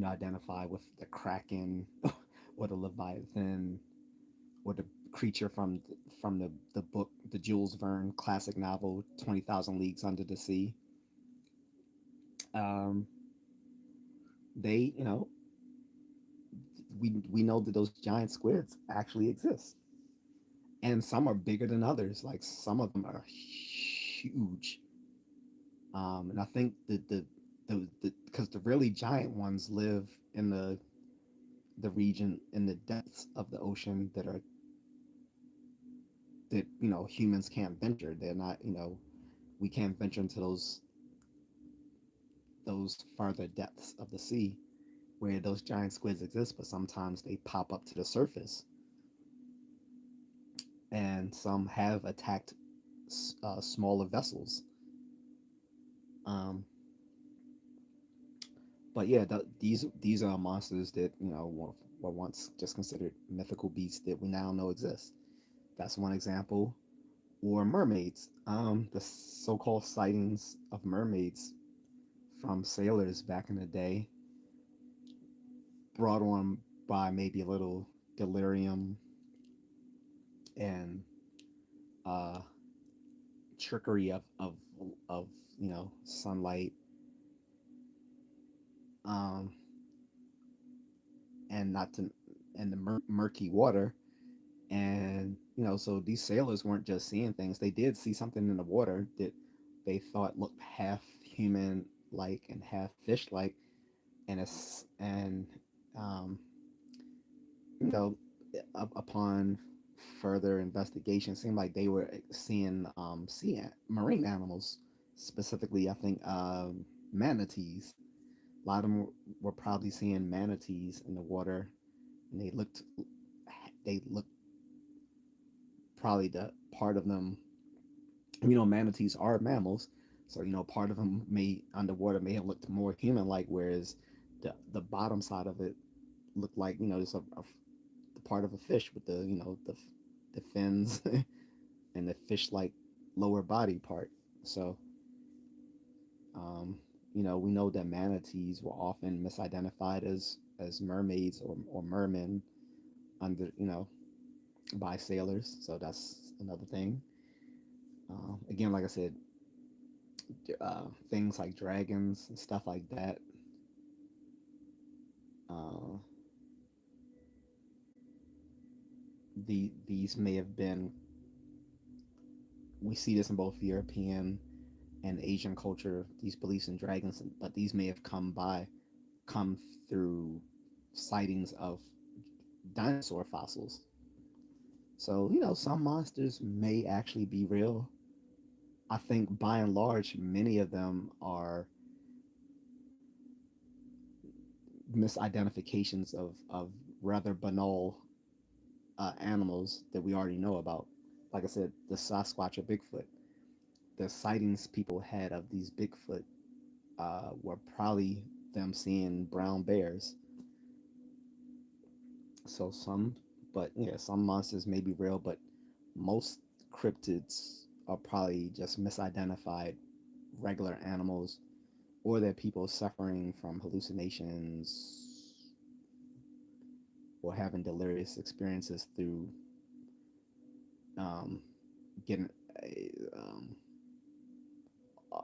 identify with the kraken, or the leviathan, or creature from the book, the Jules Verne classic novel 20,000 Leagues Under the Sea. Um, they, we know that those giant squids actually exist, and some are bigger than others. Like some of them are huge, and I think that the because the really giant ones live in the region in the depths of the ocean that humans can't venture. They're not, we can't venture into those farther depths of the sea where those giant squids exist, but sometimes they pop up to the surface, and some have attacked smaller vessels. Um, but yeah, these are monsters that were once just considered mythical beasts that we now know exist. That's one example. Or mermaids. The so-called sightings of mermaids from sailors back in the day, brought on by maybe a little delirium and uh, trickery of sunlight, um, and not to and the murky water. And so these sailors weren't just seeing things; they did see something in the water that they thought looked half human like and half fish like, and um, you know upon further investigation, it seemed like they were seeing marine animals, specifically I think manatees. A lot of them were probably seeing manatees in the water, and they looked probably the part of them. Manatees are mammals, so part of them may underwater may have looked more human-like, whereas the bottom side of it looked like just the part of a fish with the fins and the fish-like lower body part. So, um, we know that manatees were often misidentified as mermaids or mermen under by sailors. So that's another thing. Again, like I said, things like dragons and stuff like that. Uh, these may have been. We see this in both European and Asian culture. These beliefs in dragons, but these may have come through sightings of dinosaur fossils. So some monsters may actually be real. I think by and large, many of them are misidentifications of rather banal animals that we already know about. Like I said, the Sasquatch or Bigfoot. The sightings people had of these Bigfoot were probably them seeing brown bears. So but yeah, some monsters may be real, but most cryptids are probably just misidentified regular animals, or they're people suffering from hallucinations or having delirious experiences through um, getting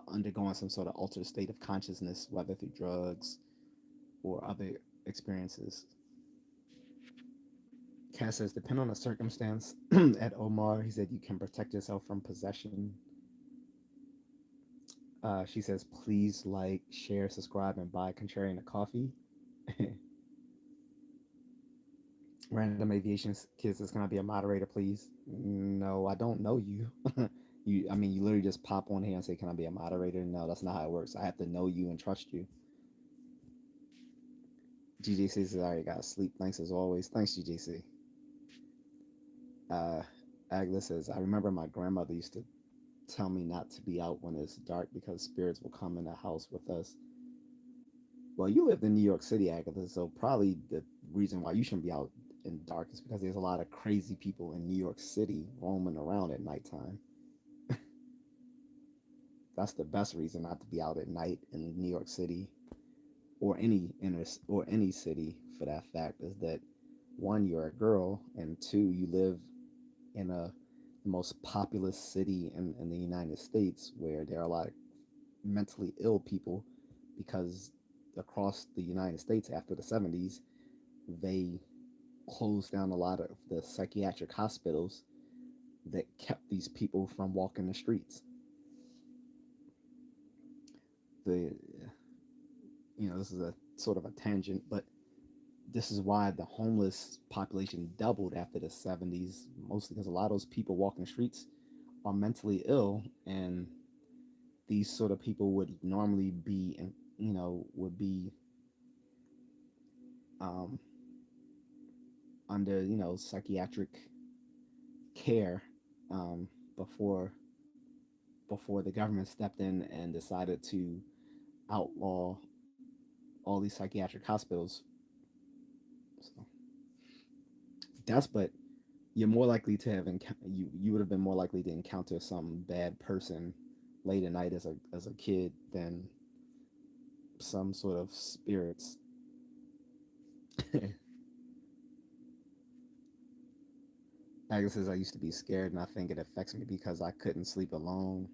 undergoing some sort of altered state of consciousness, whether through drugs or other experiences. Cass says, depending on the circumstance, at Omar, he said you can protect yourself from possession. She says, please like, share, subscribe, and buy Contrarian a coffee. Random Aviation Kids is gonna be a moderator, please. No, I don't know you. You literally just pop on here and say, "Can I be a moderator?" No, that's not how it works. I have to know you and trust you. GJC says, "I already got sleep. Thanks as always." Thanks, GJC. Uh, Agla says, "I remember my grandmother used to tell me not to be out when it's dark because spirits will come in the house with us." Well, you lived in New York City, Agatha, so probably the reason why you shouldn't be out in dark is because there's a lot of crazy people in New York City roaming around at nighttime. That's the best reason not to be out at night in New York City or any city for that fact is that one, you're a girl, and two, you live in the most populous city in the United States, where there are a lot of mentally ill people, because across the United States after the 70s, they closed down a lot of the psychiatric hospitals that kept these people from walking the streets. The this is a sort of a tangent, but this is why the homeless population doubled after the 70s, mostly because a lot of those people walking the streets are mentally ill, and these sort of people would normally be, would be um, under, psychiatric care, um, before before the government stepped in and decided to outlaw all these psychiatric hospitals. So that's but you're more likely to have you would have been more likely to encounter some bad person late at night as a kid than some sort of spirits. Agnes says I used to be scared, and I think it affects me because I couldn't sleep alone.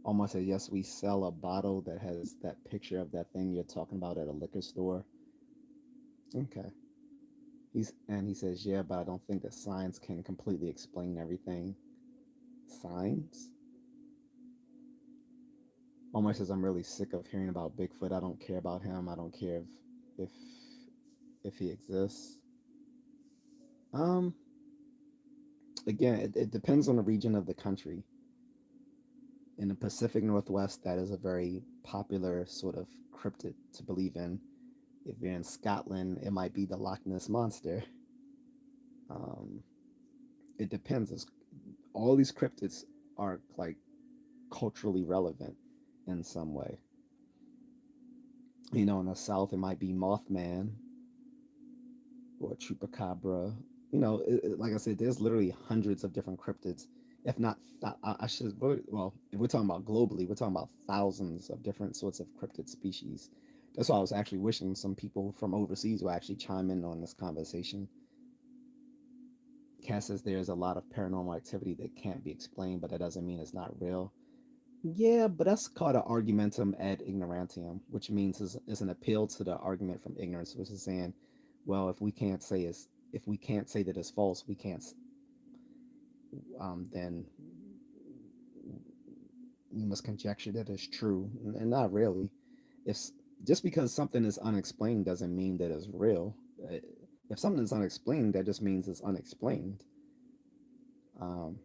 Almost said yes, we sell a bottle that has that picture of that thing you're talking about at a liquor store. Okay. He says, yeah, but I don't think that science can completely explain everything. Science? Omar says, I'm really sick of hearing about Bigfoot. I don't care about him. I don't care if if he exists. Um, Again, it depends on the region of the country. In the Pacific Northwest, that is a very popular sort of cryptid to believe in. If you're in Scotland, it might be the Loch Ness monster. Um, it depends. All these cryptids are like culturally relevant in some way. In the South, it might be Mothman or Chupacabra. Like I said, there's literally hundreds of different cryptids. If not, I should, well, if we're talking about globally, we're talking about thousands of different sorts of cryptid species. That's why I was actually wishing some people from overseas would actually chime in on this conversation. Cass says there's a lot of paranormal activity that can't be explained, but that doesn't mean it's not real. Yeah, but that's called an argumentum ad ignorantium, which means is an appeal to the argument from ignorance, which is saying, well, if we can't say that it's false, we can't, then we must conjecture that it's true, and not really. If Just because something is unexplained doesn't mean that it's real. Uh, If something is unexplained, that just means it's unexplained. Um,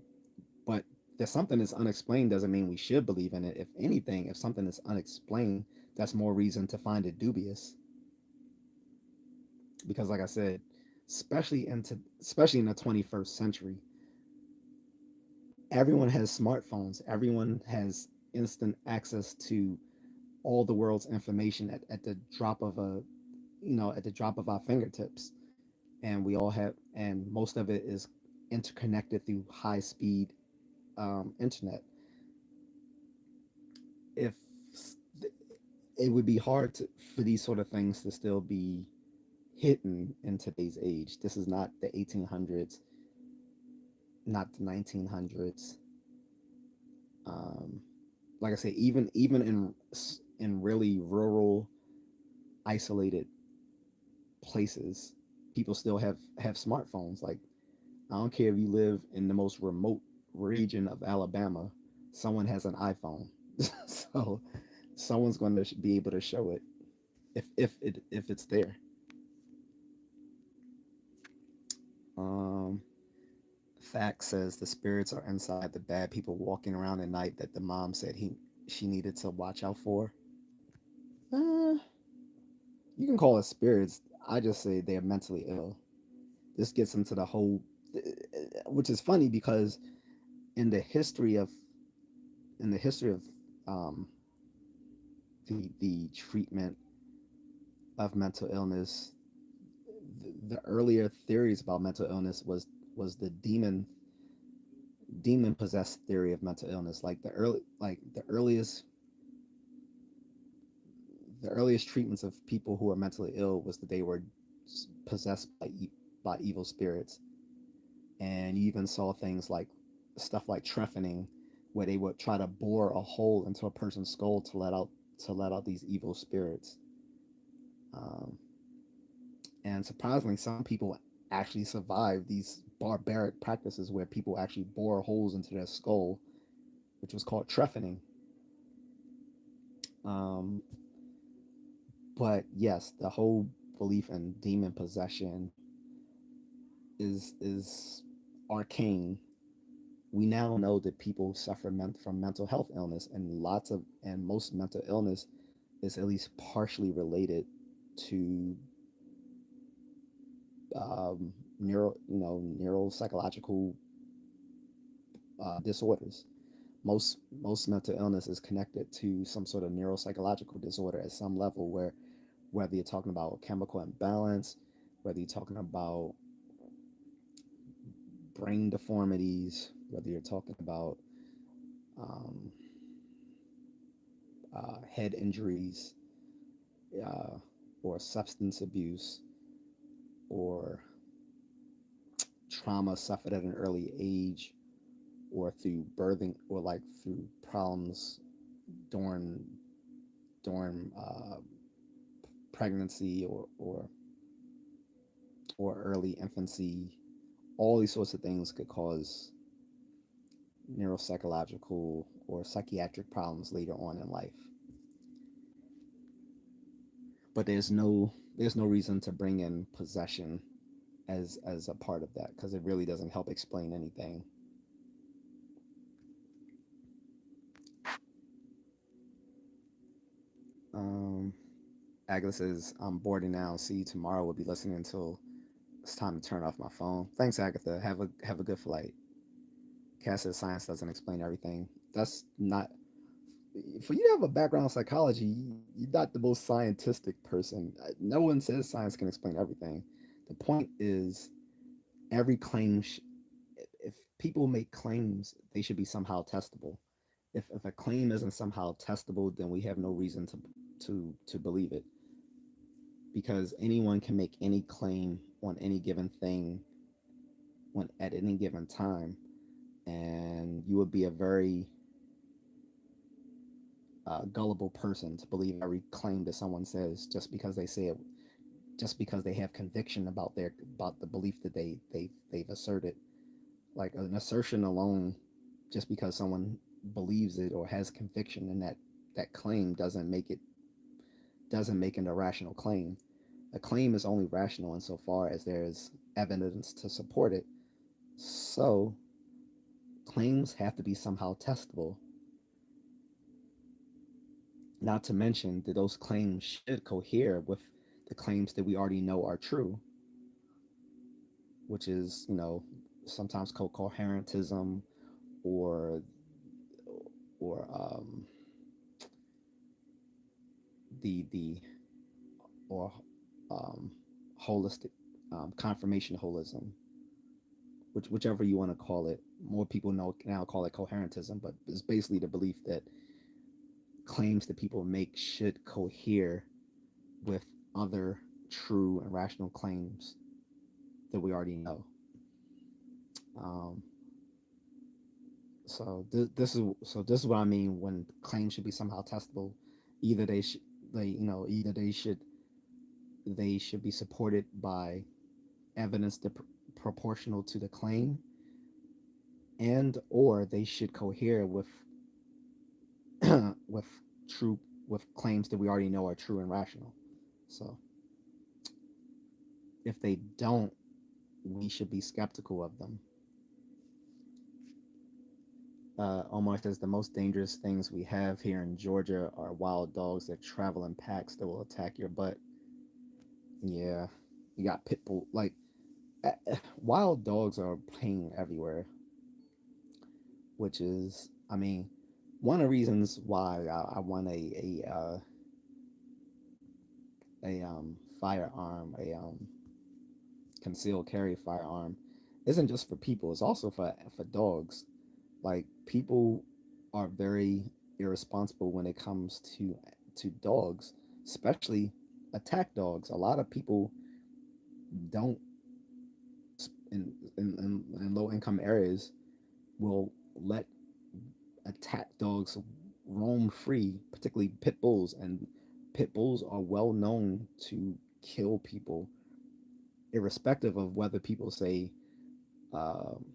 but that something is unexplained doesn't mean we should believe in it. If anything, if something is unexplained, that's more reason to find it dubious. Because, like I said, especially in the 21st century, everyone has smartphones. Everyone has instant access to all the world's information at the drop of at the drop of our fingertips. And most of it is interconnected through high speed internet. If It would be hard for these sort of things to still be hidden in today's age. This is not the 1800s, not the 1900s. Um, like I say, even in really rural, isolated places, people still have smartphones. Like, I don't care if you live in the most remote region of Alabama, someone has an iPhone. So someone's going to be able to show it if it's there. Um, Fact says the spirits are inside the bad people walking around at night that the mom said she needed to watch out for. Uh, you can call it spirits. I just say they're mentally ill. This gets into the whole, which is funny because in the history of in the history of um, the treatment of mental illness, the earlier theories about mental illness was the demon possessed theory of mental illness. Like the earliest treatments of people who are mentally ill was that they were possessed by by evil spirits. And you even saw things like stuff like trephining, where they would try to bore a hole into a person's skull to let out these evil spirits. Um, and surprisingly, some people actually survive these barbaric practices where people actually bore holes into their skull, which was called trephining. Um, but yes, the whole belief in demon possession is arcane. We now know that people suffer from mental health illness, and most mental illness is at least partially related to neuropsychological disorders. Most mental illness is connected to some sort of neuropsychological disorder at some level, where whether you're talking about chemical imbalance, whether you're talking about brain deformities, whether you're talking about um, head injuries, uh, or substance abuse, or trauma suffered at an early age, or through birthing, or like through problems during during pregnancy, or early infancy. All these sorts of things could cause neuropsychological or psychiatric problems later on in life. But there's no reason to bring in possession as a part of that, because it really doesn't help explain anything. Um, Agnes says, I'm boarding now. See you tomorrow. We'll be listening until it's time to turn off my phone. Thanks, Agatha. Have a good flight. Cass says science doesn't explain everything. That's not for you to have a background in psychology. You're not the most scientific person. No one says science can explain everything. The point is, every claim. If people make claims, they should be somehow testable. If a claim isn't somehow testable, then we have no reason to believe it, because anyone can make any claim on any given thing when at any given time, and you would be a very gullible person to believe every claim that someone says just because they say it, just because they have conviction about the belief that they've asserted. Like an assertion alone, just because someone believes it or has conviction in that claim, doesn't make it a rational claim. A claim is only rational insofar as there is evidence to support it. So claims have to be somehow testable. Not to mention that those claims should cohere with the claims that we already know are true, which is, sometimes called coherentism, or or the or um, holistic confirmation holism, whichever you want to call it. More people know now call it coherentism, but it's basically the belief that claims that people make should cohere with other true and rational claims that we already know. Um, this is what I mean when claims should be somehow testable. Either they should they you know either they should be supported by evidence that proportional to the claim, and or they should cohere with true with claims that we already know are true and rational. So if they don't, we should be skeptical of them. Omar says the most dangerous things we have here in Georgia are wild dogs that travel in packs that will attack your butt. Yeah, you got pit bull. Like, wild dogs are playing everywhere, which is, I mean, one of the reasons why I want firearm, a concealed carry firearm, isn't just for people. It's also for dogs. Like, people are very irresponsible when it comes to dogs, especially attack dogs. A lot of people don't. in low income areas will let attack dogs roam free, particularly pit bulls. And pit bulls are well known to kill people, irrespective of whether people say um,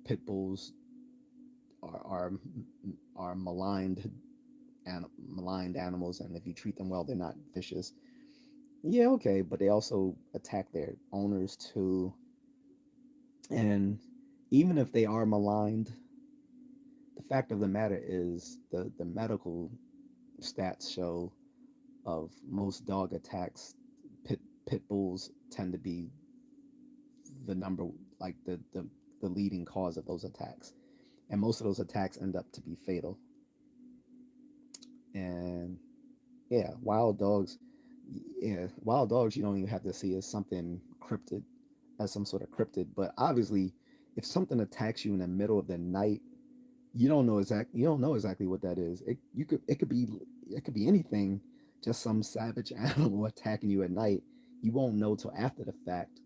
pit bulls are, are are maligned animals, and if you treat them well, they're not vicious. Yeah, okay, but they also attack their owners too. And even if they are maligned, the fact of the matter is the medical stats show of most dog attacks, pit bulls tend to be the number like the leading cause of those attacks, and most of those attacks end up to be fatal. And yeah, wild dogs you don't even have to see as something cryptid, as some sort of cryptid. But obviously, if something attacks you in the middle of the night, you don't know exactly what that is. It could be anything, just some savage animal attacking you at night. You won't know till after the fact,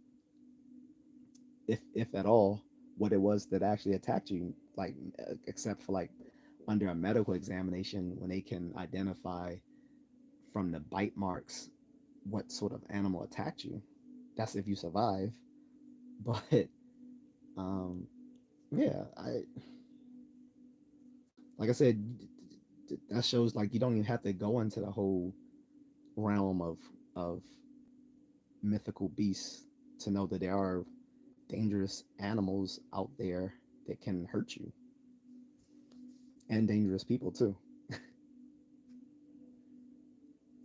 if at all, what it was that actually attacked you. Like except for like under a medical examination when they can identify from the bite marks what sort of animal attacked you. That's if you survive. But um, yeah, I like I said, that shows like you don't even have to go into the whole realm of mythical beasts to know that there are dangerous animals out there that can hurt you, and dangerous people too.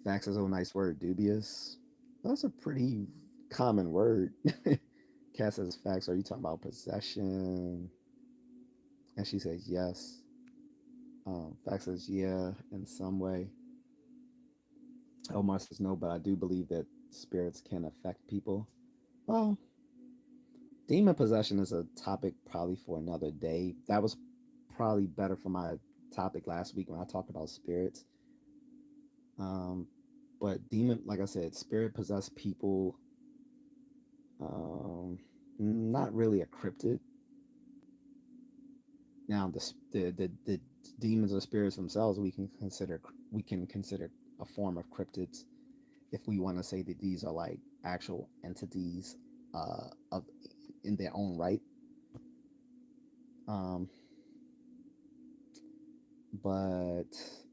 Facts is a nice word. Dubious. That's a pretty common word. Cat says facts. Are you talking about possession? And she says yes. Facts says yeah in some way. Omar says no, but I do believe that spirits can affect people. Well, demon possession is a topic probably for another day. That was probably better for my topic last week when I talked about spirits. Um, but demon, like I said, spirit possessed people. Um, Not really a cryptid. Now the demons or spirits themselves we can consider a form of cryptids if we want to say that these are like actual entities of in their own right. Um, but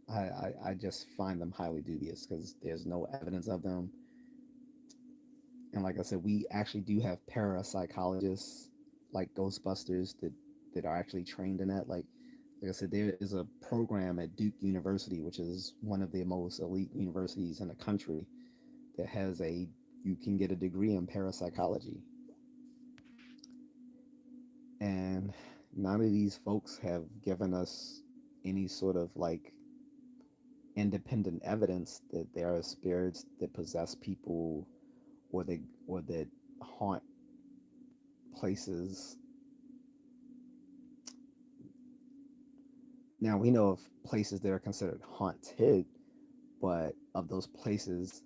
I just find them highly dubious because there's no evidence of them. And like I said, we actually do have parapsychologists like Ghostbusters that are actually trained in that. Like I said, there is a program at Duke University, which is one of the most elite universities in the country, that has a you can get a degree in parapsychology. And none of these folks have given us any sort of like independent evidence that there are spirits that possess people or that haunt places. Now we know of places that are considered haunted, but of those places,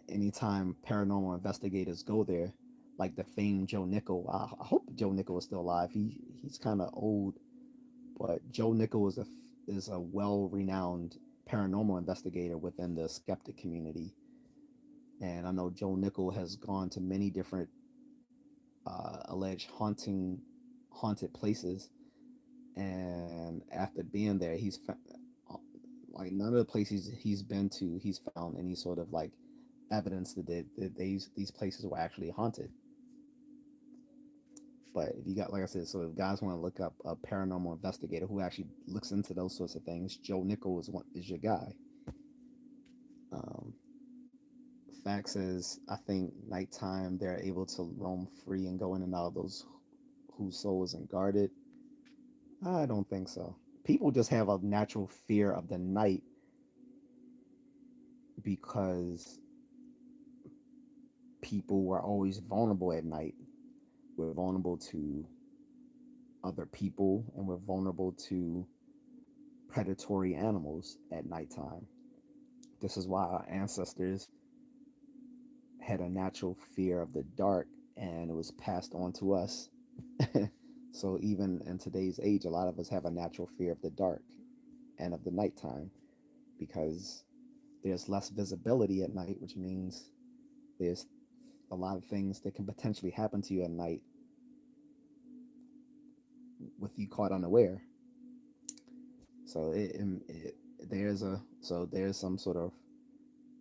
anytime paranormal investigators go there, like the famed Joe Nickel, I hope Joe Nickel is still alive. He's kind of old, but Joe Nickel is a well renowned paranormal investigator within the skeptic community, and I know Joe Nickel has gone to many different alleged haunted places, and after being there, like none of the places he's been to, he's found any sort of like evidence that these places were actually haunted. But if you got, like I said, so if guys want to look up a paranormal investigator who actually looks into those sorts of things, Joe Nickel is your guy. Um, Fact says, I think nighttime they're able to roam free and go in and out of those whose soul isn't guarded. I don't think so. People just have a natural fear of the night because people were always vulnerable at night. We're vulnerable to other people and we're vulnerable to predatory animals at nighttime. This is why our ancestors had a natural fear of the dark and it was passed on to us. So even in today's age, a lot of us have a natural fear of the dark and of the nighttime because there's less visibility at night, which means there's a lot of things that can potentially happen to you at night with you caught unaware. So there's some sort of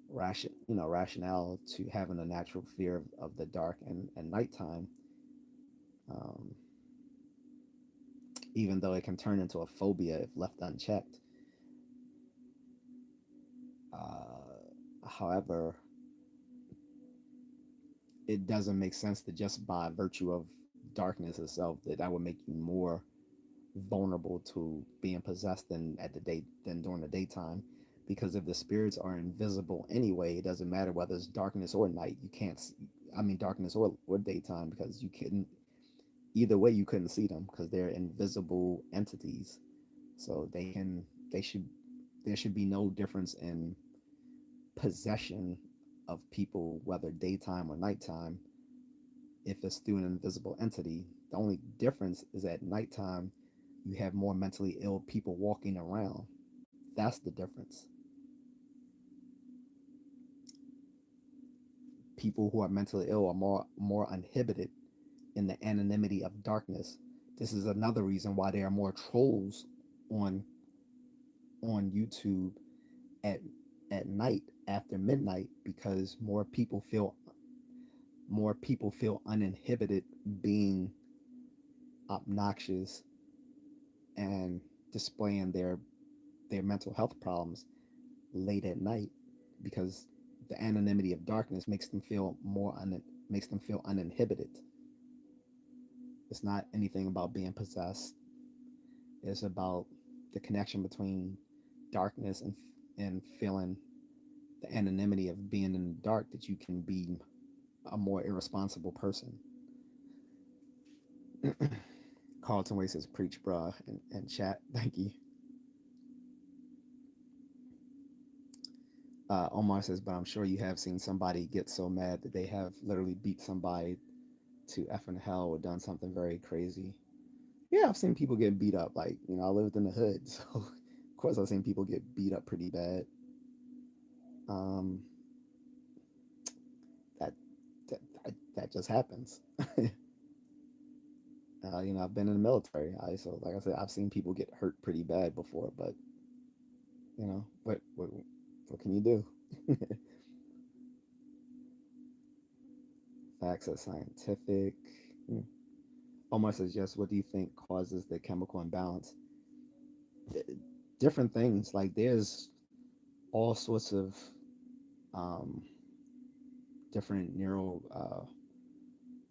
rationale to having a natural fear of the dark and nighttime, um, even though it can turn into a phobia if left unchecked. However, it doesn't make sense to just by virtue of darkness itself that would make you more vulnerable to being possessed than during the daytime. Because if the spirits are invisible anyway, it doesn't matter whether it's darkness or night. You can't see, I mean darkness or daytime, because you couldn't, either way you couldn't see them because they're invisible entities. So they should there should be no difference in possession of people, whether daytime or nighttime, if it's through an invisible entity. The only difference is at nighttime, you have more mentally ill people walking around. That's the difference. People who are mentally ill are more uninhibited in the anonymity of darkness. This is another reason why there are more trolls on YouTube at night after midnight, because more people feel uninhibited being obnoxious and displaying their mental health problems late at night, because the anonymity of darkness makes them feel uninhibited. It's not anything about being possessed. It's about the connection between darkness and feeling the anonymity of being in the dark, that you can be a more irresponsible person. Carlton Way says, "Preach, bruh," and chat. Thank you. Omar says, "But I'm sure you have seen somebody get so mad that they have literally beat somebody to effing hell or done something very crazy." Yeah, I've seen people get beat up. Like, I lived in the hood, so of course I've seen people get beat up pretty bad. Um, that that just happens. I've been in the military. So like I said, I've seen people get hurt pretty bad before, but what can you do? Facts are scientific. Hmm. Omar says, yes. What do you think causes the chemical imbalance? Different things. Like, there's all sorts of um, different neural.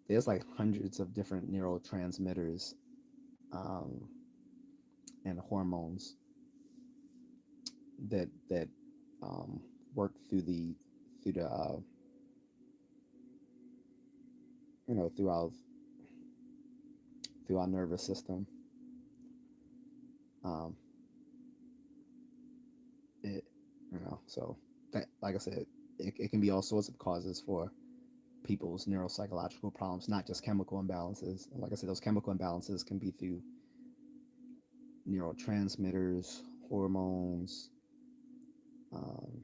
There's like hundreds of different neurotransmitters um, and hormones that um, work through the you know through our nervous system. Um, it so that, like I said, it can be all sorts of causes for people's neuropsychological problems, not just chemical imbalances. And like I said, those chemical imbalances can be through neurotransmitters, hormones, um,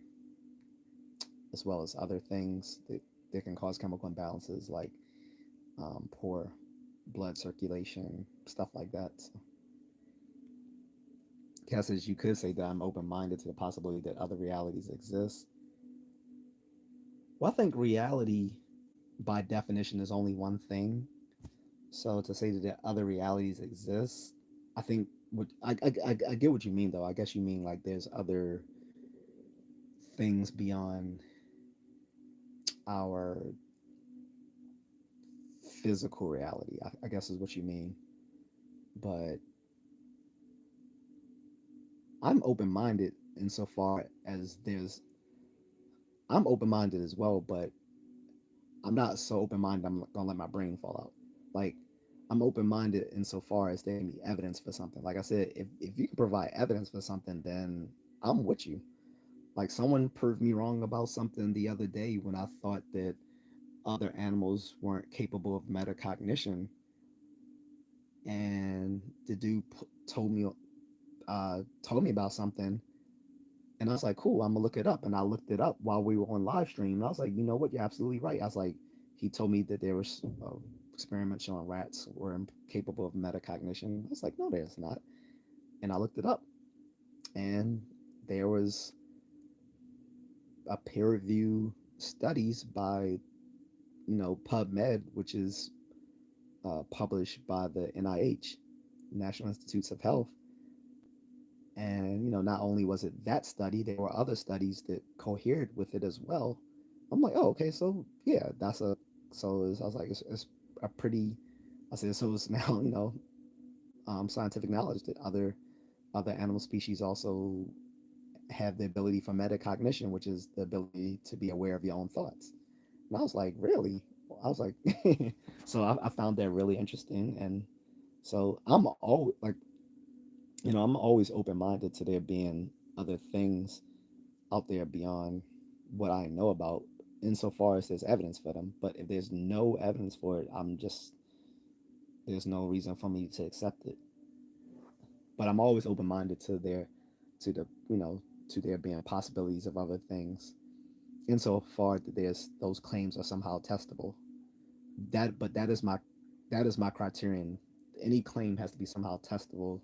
as well as other things that can cause chemical imbalances, like poor blood circulation, stuff like that. So, Cass says, you could say that I'm open minded to the possibility that other realities exist. Well, I think reality, by definition, is only one thing. So to say that other realities exist, I think I get what you mean, though. I guess you mean like there's other things beyond our physical reality. I guess is what you mean. But I'm open minded insofar as I'm open minded as well, but I'm not so open minded I'm gonna let my brain fall out. Like, I'm open minded insofar as there can be evidence for something. Like I said, if you can provide evidence for something, then I'm with you. Like, someone proved me wrong about something the other day when I thought that other animals weren't capable of metacognition, and the dude told me about something, and I was like, cool, I'm gonna look it up. And I looked it up while we were on live stream, and I was like, you know what, you're absolutely right. I was like, he told me that there was experiments showing rats were capable of metacognition. I was like, no, there's not. And I looked it up, and there was a peer review studies by PubMed, which is published by the NIH, National Institutes of Health. And not only was it that study, there were other studies that cohered with it as well. I'm like, oh, okay, so yeah, I was like, it's a pretty. I said, so it's now scientific knowledge that other animal species also have the ability for metacognition, which is the ability to be aware of your own thoughts. And I was like, really? I was like, so I found that really interesting. And so I'm always like, I'm always open minded to there being other things out there beyond what I know about, insofar as there's evidence for them. But if there's no evidence for it, there's no reason for me to accept it. But I'm always open minded to the, to there being possibilities of other things, insofar that there's those claims are somehow testable. But that is my criterion. Any claim has to be somehow testable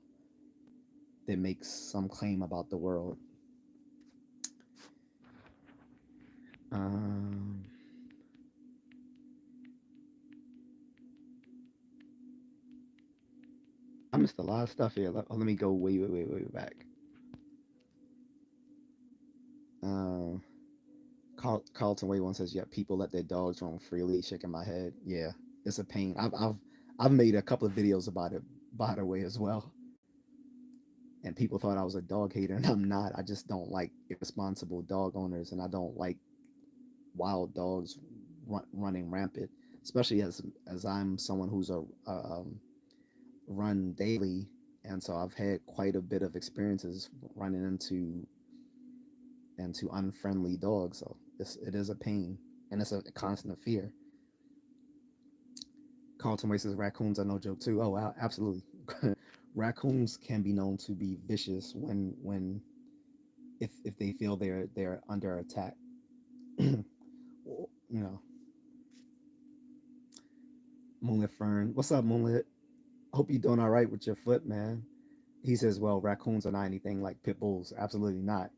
that makes some claim about the world. Um, I missed a lot of stuff here. Let me go way back. Um, Carlton Way one says, "Yeah, people let their dogs roam freely." Shaking my head. Yeah, it's a pain. I've made a couple of videos about it, by the way, as well. And people thought I was a dog hater, and I'm not. I just don't like irresponsible dog owners, and I don't like wild dogs running rampant, especially as I'm someone who's run daily, and so I've had quite a bit of experiences running into unfriendly dogs. So it is a pain, and it's a constant fear. Carlton Way says raccoons are no joke too. Oh wow, absolutely. Raccoons can be known to be vicious when if they feel they're under attack. you know, Moonlit Fern. What's up, Moonlit? Hope you're doing all right with your foot, man. He says, well, raccoons are not anything like pit bulls. Absolutely not.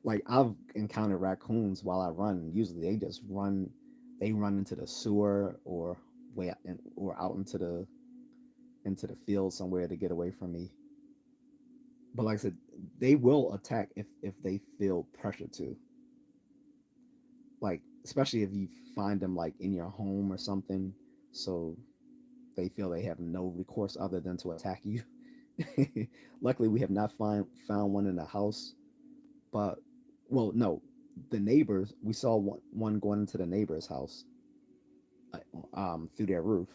Like I've encountered raccoons while I run. Usually they run into the sewer or or out into the field somewhere to get away from me. But like I said, they will attack if they feel pressure to. Like especially if you find them like in your home or something, so they feel they have no recourse other than to attack you. Luckily, we have not found one in the house, but well, no, the neighbors. We saw one going into the neighbor's house, through their roof,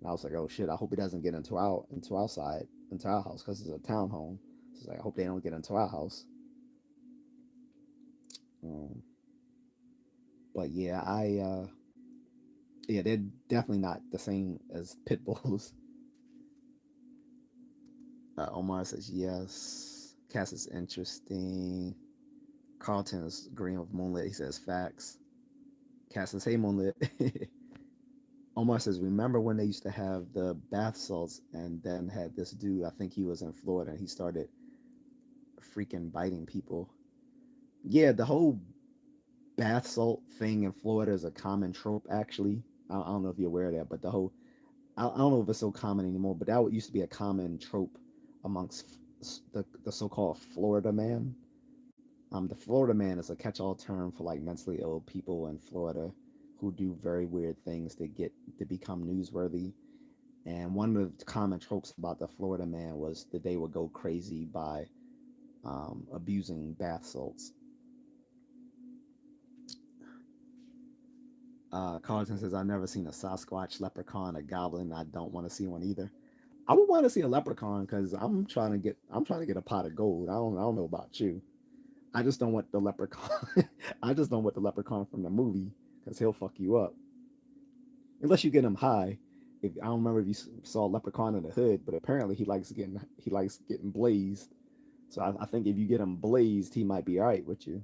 and I was like, oh shit, I hope he doesn't get into our house because it's a townhome. So it's like I hope they don't get into our house. Um, but yeah, yeah, they're definitely not the same as pit bulls. Omar says yes. Cass is interesting. Carlton is agreeing with Moonlit. He says facts. Cass says, hey, Moonlit. Omar says, remember when they used to have the bath salts and then had this dude, I think he was in Florida, and he started freaking biting people. Yeah, the whole bath salt thing in Florida is a common trope, actually. I don't know if you're aware of that, but I don't know if it's so common anymore, but that used to be a common trope amongst the so-called Florida man. The Florida man is a catch-all term for like mentally ill people in Florida who do very weird things to become newsworthy. And one of the common tropes about the Florida man was that they would go crazy by abusing bath salts. Carlton says, I've never seen a Sasquatch, leprechaun, a goblin. I don't want to see one either. I would want to see a leprechaun because I'm trying to get a pot of gold. I don't know about you. I just don't want the leprechaun. I just don't want the leprechaun from the movie. because he'll fuck you up unless you get him high. If I don't remember if you saw Leprechaun in the Hood, but apparently he likes getting blazed. So I think if you get him blazed, he might be all right with you.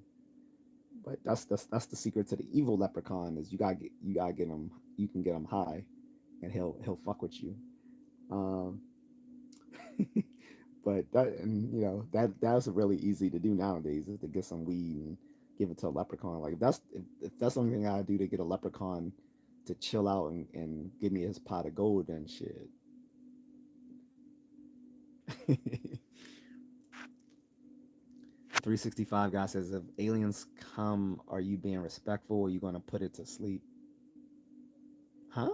But that's the secret to the evil Leprechaun is you gotta get him. You can get him high, and he'll fuck with you. Um, but that's really easy to do nowadays is to get some weed and give it to a leprechaun. Like if that's the only thing I do to get a leprechaun to chill out and give me his pot of gold and shit. 365 guy says if aliens come, are you being respectful or are you gonna put it to sleep? Huh?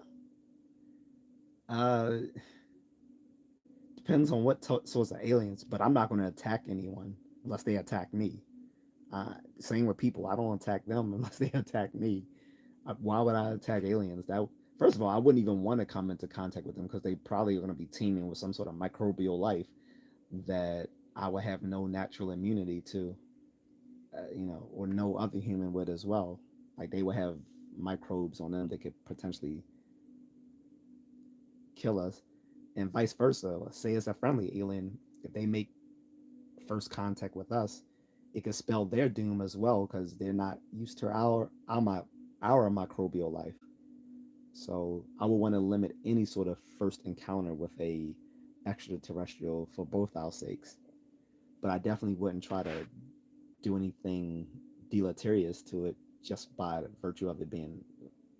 Uh Depends on what sorts of aliens, but I'm not gonna attack anyone unless they attack me. Same with people. I don't attack them unless they attack me. Why would I attack aliens? That first of all, I wouldn't even want to come into contact with them because they probably are going to be teeming with some sort of microbial life that I would have no natural immunity to, or no other human would as well. Like they would have microbes on them that could potentially kill us, and vice versa. Say it's a friendly alien, if they make first contact with us, it could spell their doom as well because they're not used to our microbial life. So I would want to limit any sort of first encounter with a extraterrestrial for both our sakes. But I definitely wouldn't try to do anything deleterious to it just by virtue of it being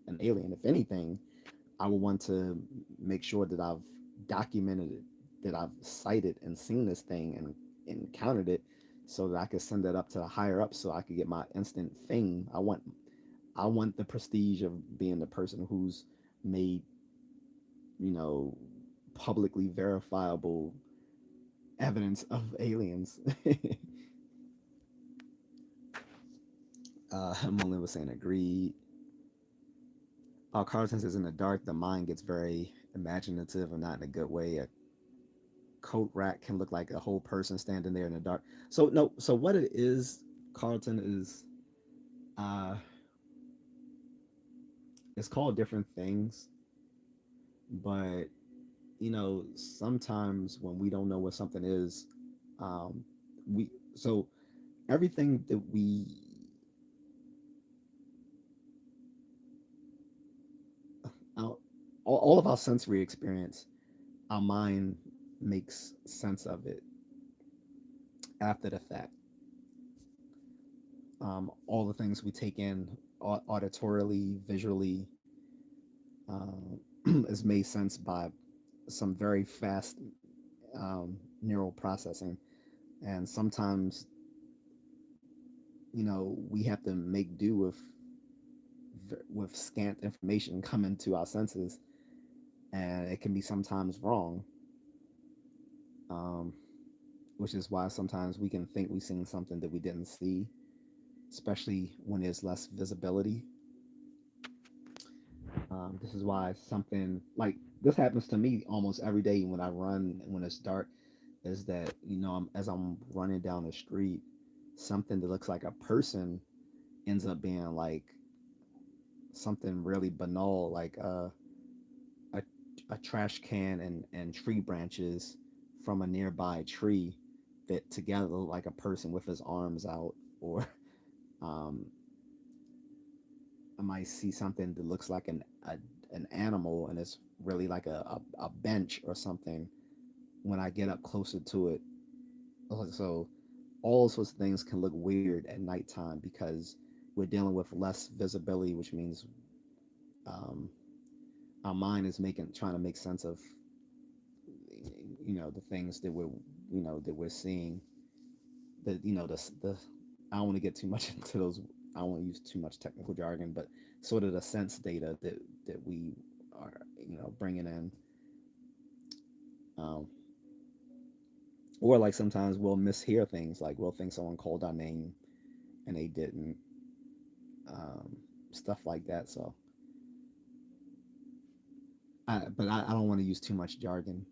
an alien. If anything, I would want to make sure that I've documented it, that I've cited and seen this thing and encountered it so that I could send it up to the higher up so I could get my instant fame. I want the prestige of being the person who's made, you know, publicly verifiable evidence of aliens. Mullen was saying agreed. Carlton says in the dark, the mind gets very imaginative and not in a good way. A coat rack can look like a whole person standing there in the dark. So no, so what it is, Carlton, is uh it's called different things, but sometimes when we don't know what something is, um, we so everything that we all, all of our sensory experience, our mind makes sense of it after the fact. All the things we take in auditorily, visually, is made sense by some very fast neural processing, and sometimes we have to make do with scant information coming to our senses, and it can be sometimes wrong, um, which is why sometimes we can think we've seen something that we didn't see, especially when there's less visibility. This is why something like this happens to me almost every day when I run when it's dark. Is that as I'm running down the street, something that looks like a person ends up being like something really banal, like a, a trash can and tree branches from a nearby tree that together look like a person with his arms out, or um, I might see something that looks like an animal and it's really like a bench or something when I get up closer to it. So all sorts of things can look weird at nighttime because we're dealing with less visibility, which means um, our mind is making trying to make sense of the things that we're seeing. That the I don't want to get too much into those. I don't want to use too much technical jargon, but sort of the sense data that we are bringing in. Um, or like sometimes we'll mishear things, like we'll think someone called our name and they didn't, um, stuff like that. So but I don't want to use too much jargon.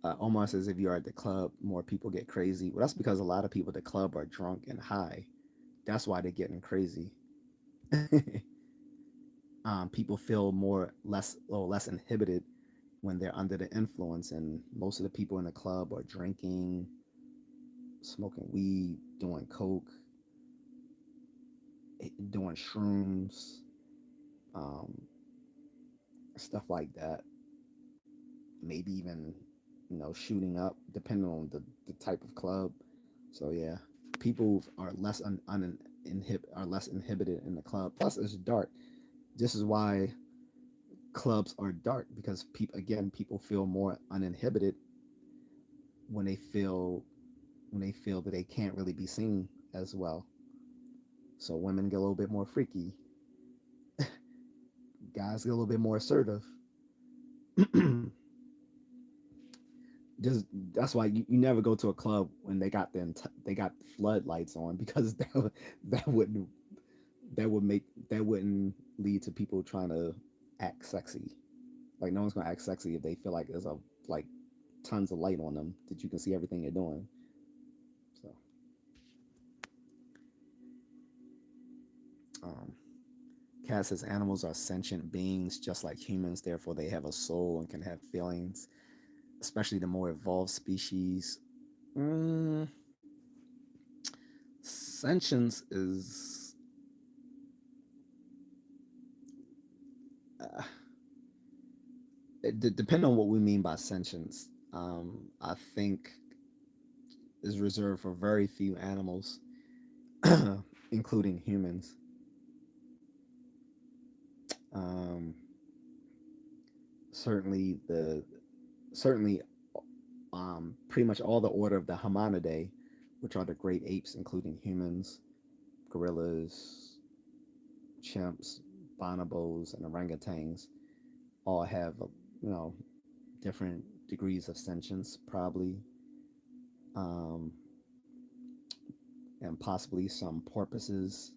Almost as if you're at the club, more people get crazy. Well, that's because a lot of people at the club are drunk and high. That's why they're getting crazy. People feel less inhibited when they're under the influence, and most of the people in the club are drinking, smoking weed, doing coke, doing shrooms, um, stuff like that. Maybe even shooting up, depending on the type of club. So yeah, people are less inhibited in the club. Plus, it's dark. This is why clubs are dark, because people feel more uninhibited when they feel that they can't really be seen as well. So women get a little bit more freaky, guys get a little bit more assertive. Just that's why you never go to a club when they got floodlights on, because that wouldn't that wouldn't lead to people trying to act sexy. Like, no one's gonna act sexy if they feel like there's a like tons of light on them that you can see everything they're doing. So, um, Cat says animals are sentient beings just like humans, therefore they have a soul and can have feelings, especially the more evolved species. Mm, Sentience is uh, depending on what we mean by sentience. I think is reserved for very few animals, including humans. Um, certainly the certainly Pretty much all the order of the Hominidae, which are the great apes, including humans, gorillas, chimps, bonobos, and orangutans, all have you know different degrees of sentience, probably, um, and possibly some porpoises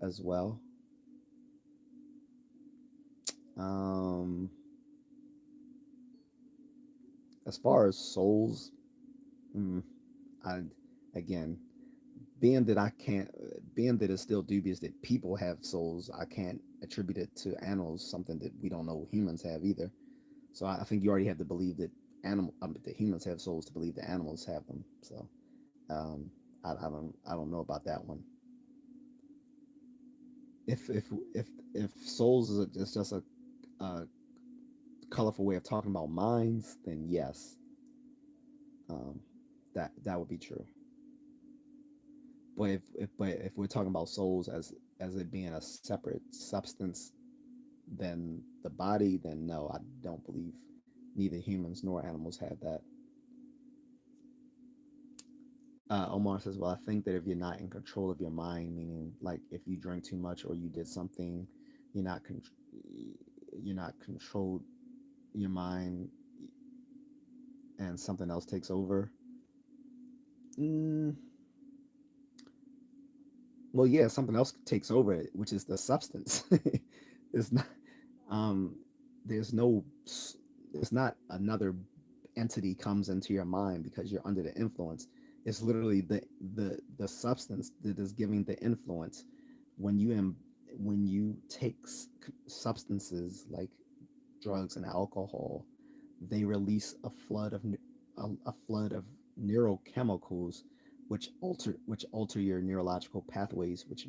as well. Um, as far as souls, mm, I again, being that it's still dubious that people have souls, I can't attribute it to animals, something that we don't know humans have either. So I think you already have to believe that that humans have souls to believe that animals have them. So um, I don't know about that one. If if if souls is just a colorful way of talking about minds, then yes, um, that would be true. But if we're talking about souls as it being a separate substance than the body, then no, I don't believe neither humans nor animals have that. Omar says, "Well, I think that if you're not in control of your mind, meaning like if you drink too much or you did something, you're not con- you're not controlled your mind, and something else takes over." Mm, well, yeah, something else takes over it, which is the substance. It's not. Um, there's no. It's not another entity comes into your mind because you're under the influence. It's literally the substance that is giving the influence. When you am when you take substances like drugs and alcohol, they release a flood of neurochemicals, which alter your neurological pathways, which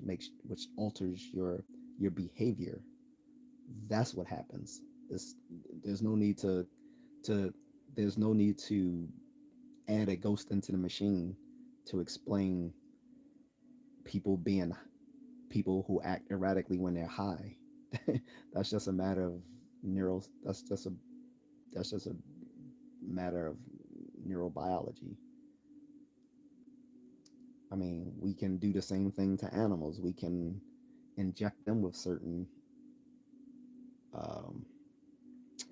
alters your behavior. That's what happens. It's, there's no need to there's no need to add a ghost into the machine to explain people being people who act erratically when they're high. That's just a matter of neural. That's just a matter of neurobiology. I mean, we can do the same thing to animals. We can inject them with certain um,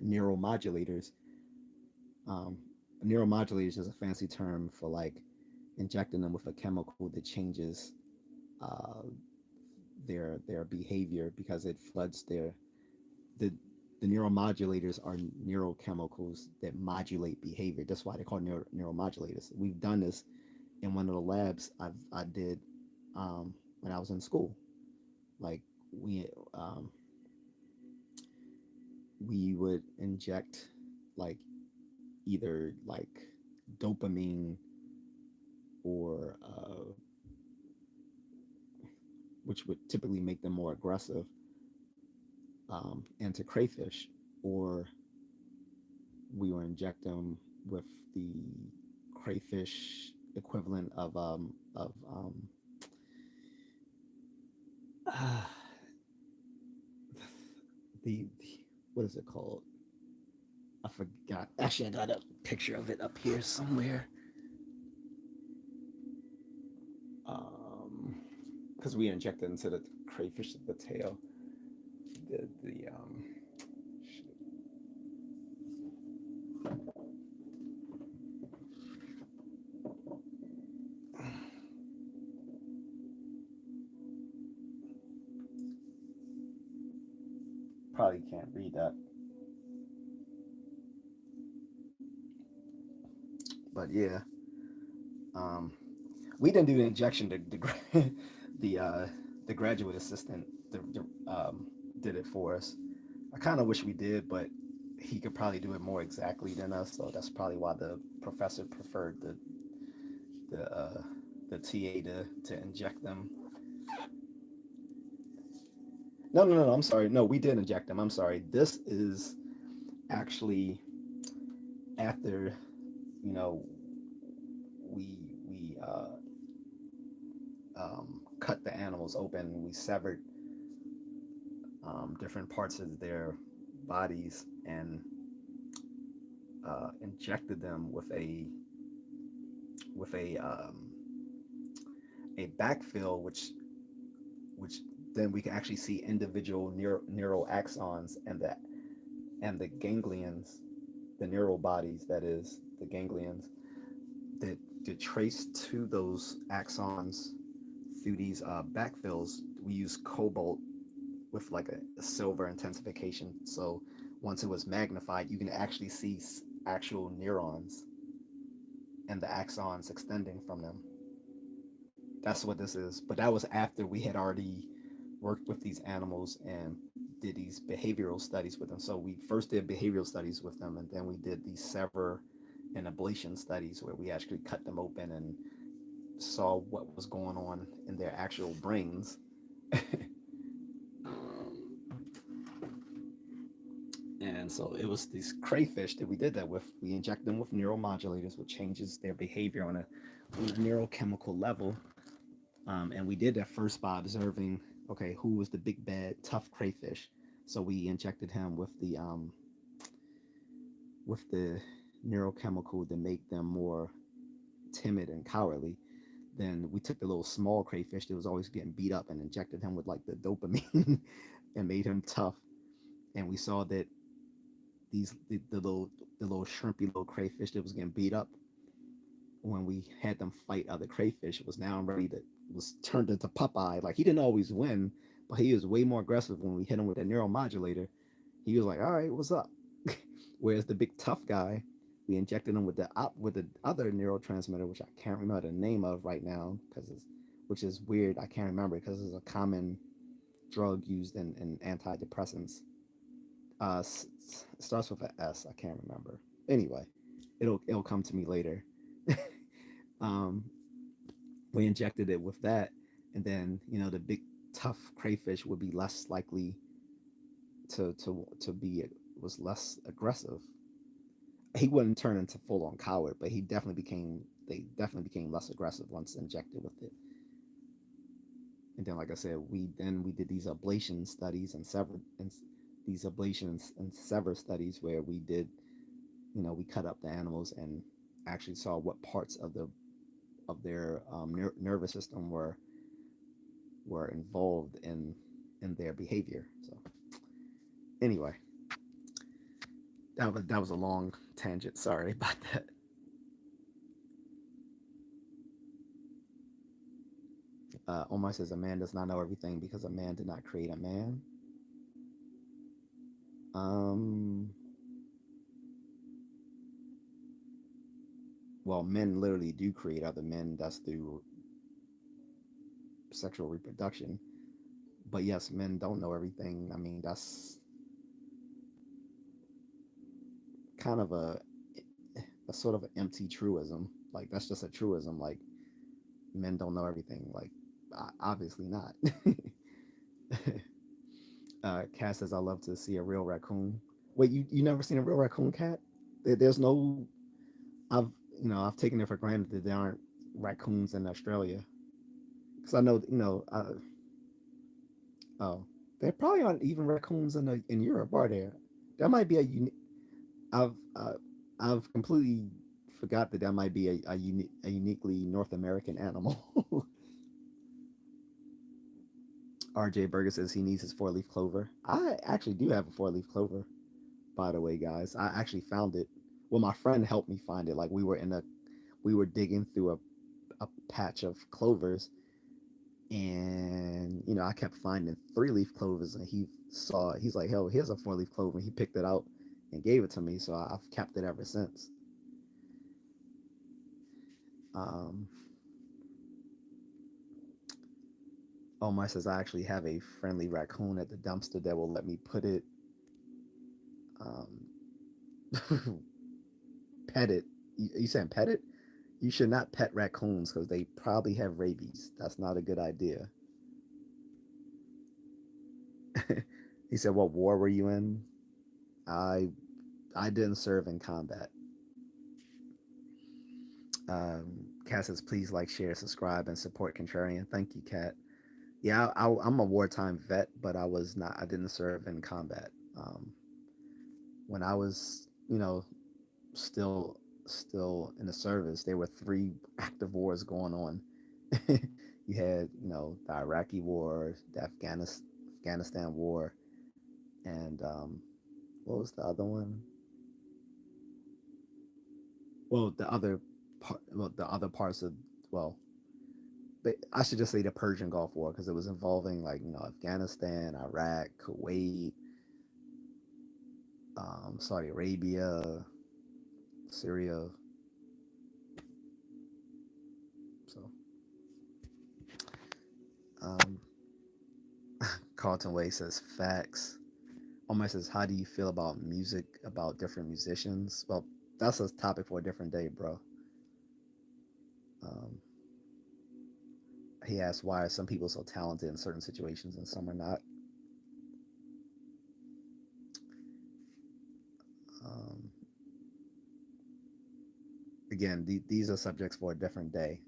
neuromodulators. Um, Neuromodulators is a fancy term for like injecting them with a chemical that changes uh, their behavior because it floods the the neuromodulators are neurochemicals that modulate behavior. That's why they're called neuromodulators. We've done this in one of the labs I did when I was in school. Like we um, we would inject like either like dopamine or which would typically make them more aggressive into crayfish, or we would inject them with the crayfish equivalent uh, the what is it called? I forgot. Actually, I got a picture of it up here somewhere. Um, because we injected into the crayfish the tail. The probably can't read that, but yeah, um, we didn't do the injection. The the graduate assistant did it for us. I kind of wish we did, but he could probably do it more exactly than us. So that's probably why the professor preferred the uh, the TA to inject them. No. I'm sorry. No, we did inject them. I'm sorry. This is actually after you know we cut the animals open. We severed different parts of their bodies and injected them with a backfill, which then we can actually see individual neural axons and the ganglions, the neural bodies, that is the ganglions that trace to those axons through these backfills. We use cobalt with like a silver intensification. So once it was magnified, you can actually see actual neurons and the axons extending from them. That's what this is. But that was after we had already worked with these animals and did these behavioral studies with them. So we first did behavioral studies with them, and then we did these sever and ablation studies where we actually cut them open and saw what was going on in their actual brains. And so it was these crayfish that we did that with. We inject them with neuromodulators, which changes their behavior on a neurochemical level. And we did that first by observing, okay, who was the big bad tough crayfish. So we injected him with the neurochemical to make them more timid and cowardly. Then we took the little small crayfish that was always getting beat up and injected him with like the dopamine and made him tough. And we saw that the little shrimpy little crayfish that was getting beat up when we had them fight other crayfish was now ready to was turned into Popeye. Like he didn't always win, but he was way more aggressive when we hit him with that neuromodulator. He was like, "All right, what's up?" Whereas the big tough guy, we injected him with the other neurotransmitter, which I can't remember the name of right now, which is weird. I can't remember because it's a common drug used in antidepressants. Starts with an S. I can't remember. Anyway, it'll come to me later. um, we injected it with that, and then the big tough crayfish would be less likely to be was less aggressive. He wouldn't turn into full on coward, but they definitely became less aggressive once injected with it. And then, like I said, we did these ablation studies and these ablations and sever studies where we did, we cut up the animals and actually saw what parts of their nervous system were involved in their behavior. So anyway, that was a long tangent. Sorry about that. Omar says a man does not know everything because a man did not create a man. Um, well, men literally do create other men. That's through sexual reproduction. But yes, men don't know everything. I mean, that's kind of a sort of an empty truism. Like that's just a truism. Like men don't know everything. Like obviously not. Cat says, "I love to see a real raccoon." Wait, you never seen a real raccoon, Cat? There's no. I've I've taken it for granted that there aren't raccoons in Australia because I know oh, there probably aren't even raccoons in Europe, are there? That might be a unique. I've uh, I've completely forgot that might be a uniquely North American animal. RJ Berger says he needs his four leaf clover. I actually do have a four leaf clover, by the way, guys. I actually found it. Well, my friend helped me find it. Like we were digging through a patch of clovers, and I kept finding three leaf clovers, and he's like, hell, here's a four leaf clover. And he picked it out and gave it to me, so I've kept it ever since. Um, Omar says I actually have a friendly raccoon at the dumpster that will let me put it, um, pet it. You saying pet it? You should not pet raccoons because they probably have rabies. That's not a good idea. He said, "What war were you in?" I I didn't serve in combat. Kat says, "Please like, share, subscribe, and support Contrarian." Thank you, Kat. Yeah, I'm a wartime vet, but I was not. I didn't serve in combat. When I was, still in the service, there were three active wars going on. You had, the Iraqi war, the Afghanistan war, and what was the other one? Well, the other parts of, well, I should just say the Persian Gulf War because it was involving like Afghanistan, Iraq, Kuwait, Saudi Arabia, Syria. So, um, Carlton Way says facts. Omar says, how do you feel about music, about different musicians? Well, that's a topic for a different day, bro. Um, he asked, why are some people so talented in certain situations and some are not? Um, Again, these are subjects for a different day.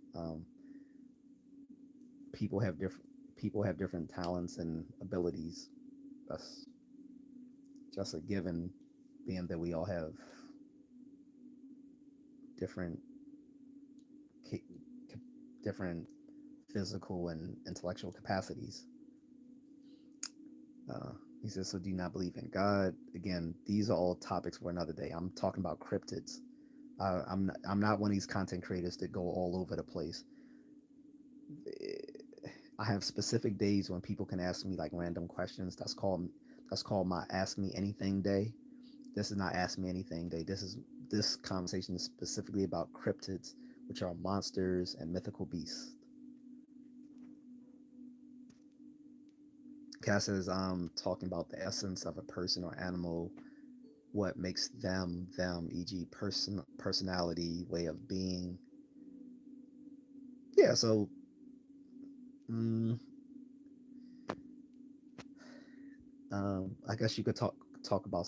People have different people have different talents and abilities. That's just a given, being that we all have different different physical and intellectual capacities. Uh, he says, so do you not believe in God? Again, these are all topics for another day. I'm talking about cryptids. I'm not one of these content creators that go all over the place. I have specific days when people can ask me like random questions. That's called my Ask Me Anything day. This is not Ask Me Anything day. This conversation is specifically about cryptids, which are monsters and mythical beasts. Cass says I'm talking about the essence of a person or animal, what makes them them, e.g., personality, way of being. Yeah, so mm, I guess you could talk about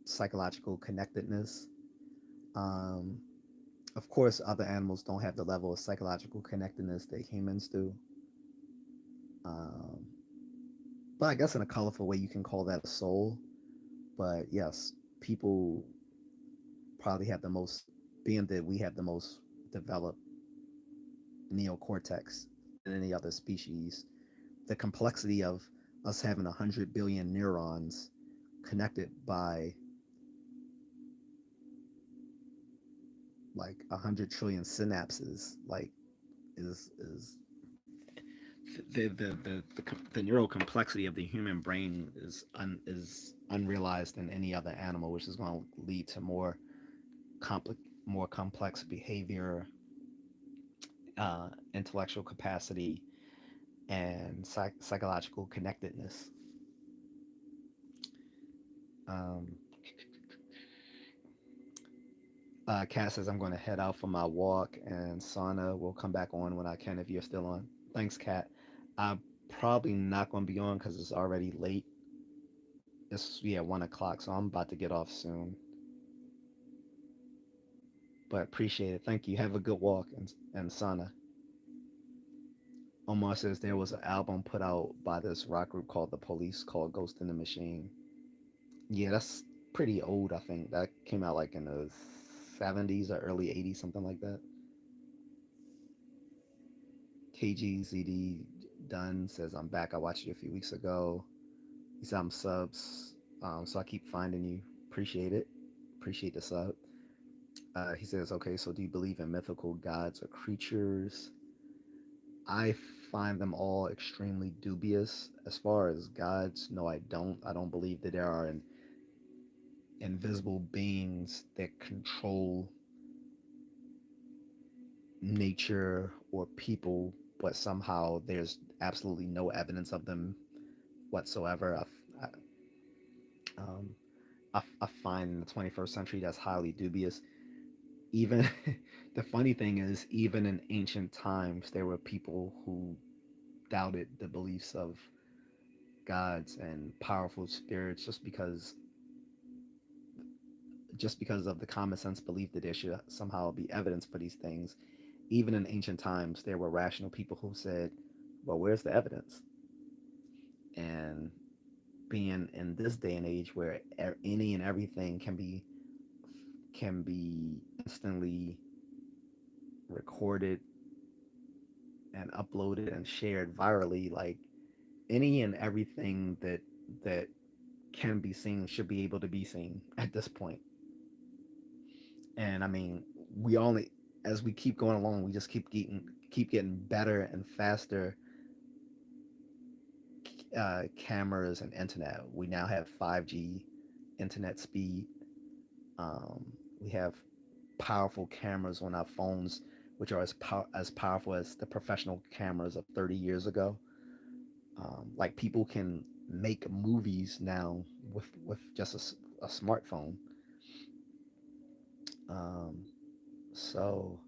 psychological connectedness. Um, of course, other animals don't have the level of psychological connectedness that humans do. Um, but I guess in a colorful way, you can call that a soul. But yes, people probably have the most, being that we have the most developed neocortex than any other species. The complexity of us having 100 billion neurons connected by like 100 trillion synapses, like is the neural complexity of the human brain is unrealized in any other animal, which is going to lead to complex more complex behavior, intellectual capacity, and psychological connectedness. Um, Kat says I'm going to head out for my walk, and Sauna will come back on when I can if you're still on. Thanks, Kat. I'm probably not going to be on because it's already late. It's 1 o'clock, so I'm about to get off soon. But appreciate it. Thank you. Have a good walk, and Sauna. Omar says there was an album put out by this rock group called The Police called Ghost in the Machine. Yeah, that's pretty old, I think. That came out like in the 70s or early 80s, something like that. KGZD Dunn says, I'm back. I watched you a few weeks ago. He said, I'm subs. So I keep finding you. Appreciate it. Appreciate the sub. He says, okay, so do you believe in mythical gods or creatures? I find them all extremely dubious. As far as gods, no, I don't. I don't believe that there are invisible beings that control nature or people, but somehow there's absolutely no evidence of them whatsoever. Um, I find in the 21st century that's highly dubious. Even the funny thing is, even in ancient times, there were people who doubted the beliefs of gods and powerful spirits just because of the common sense belief that there should somehow be evidence for these things. Even in ancient times, there were rational people who said, "Well, where's the evidence?" And being in this day and age where any and everything can be instantly recorded and uploaded and shared virally, like any and everything that can be seen should be able to be seen at this point. And I mean, we only as we keep going along, we just keep getting better and faster cameras and internet. We now have 5G internet speed. We have powerful cameras on our phones, which are as powerful as the professional cameras of 30 years ago. Like people can make movies now with just a smartphone. Um, so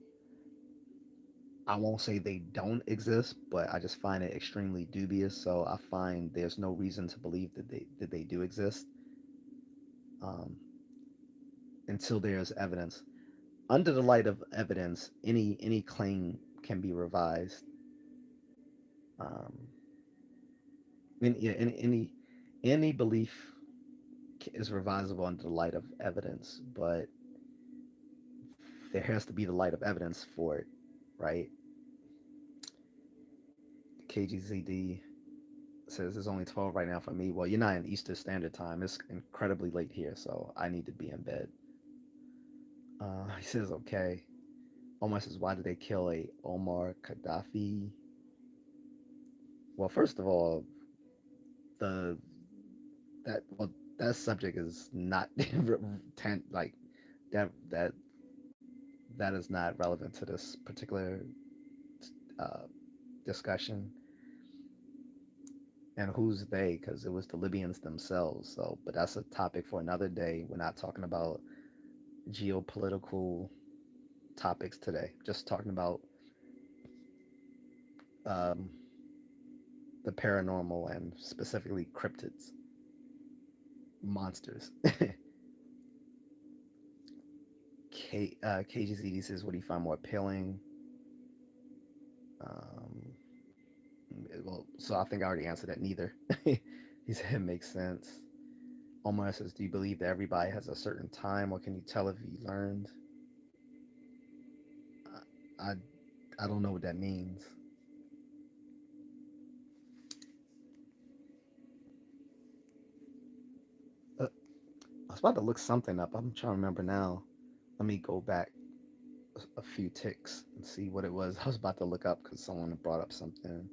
I won't say they don't exist, but I just find it extremely dubious. So I find there's no reason to believe that they do exist um, until there's evidence. Under the light of evidence, any claim can be revised. Um, yeah, any belief is revisable under the light of evidence, but there has to be the light of evidence for it, right? KGZD says it's only 12 right now for me. Well, you're not in Eastern Standard Time. It's incredibly late here, so I need to be in bed. He says, okay. Omar says, why did they kill a Omar Gaddafi? Well, first of all, the that subject is not like that that is not relevant to this particular uh, discussion. And who's they? Because it was the Libyans themselves. So, but that's a topic for another day. We're not talking about geopolitical topics today. Just talking about um, the paranormal and specifically cryptids, monsters. KGCD says, "What do you find more appealing?" Um, well, so I think I already answered that. Neither. He said it makes sense. Omar says, "Do you believe that everybody has a certain time, or can you tell if you learned?" I I don't know what that means. Uh, I was about to look something up. I'm trying to remember now. Let me go back a few ticks and see what it was. I was about to look up because someone brought up something.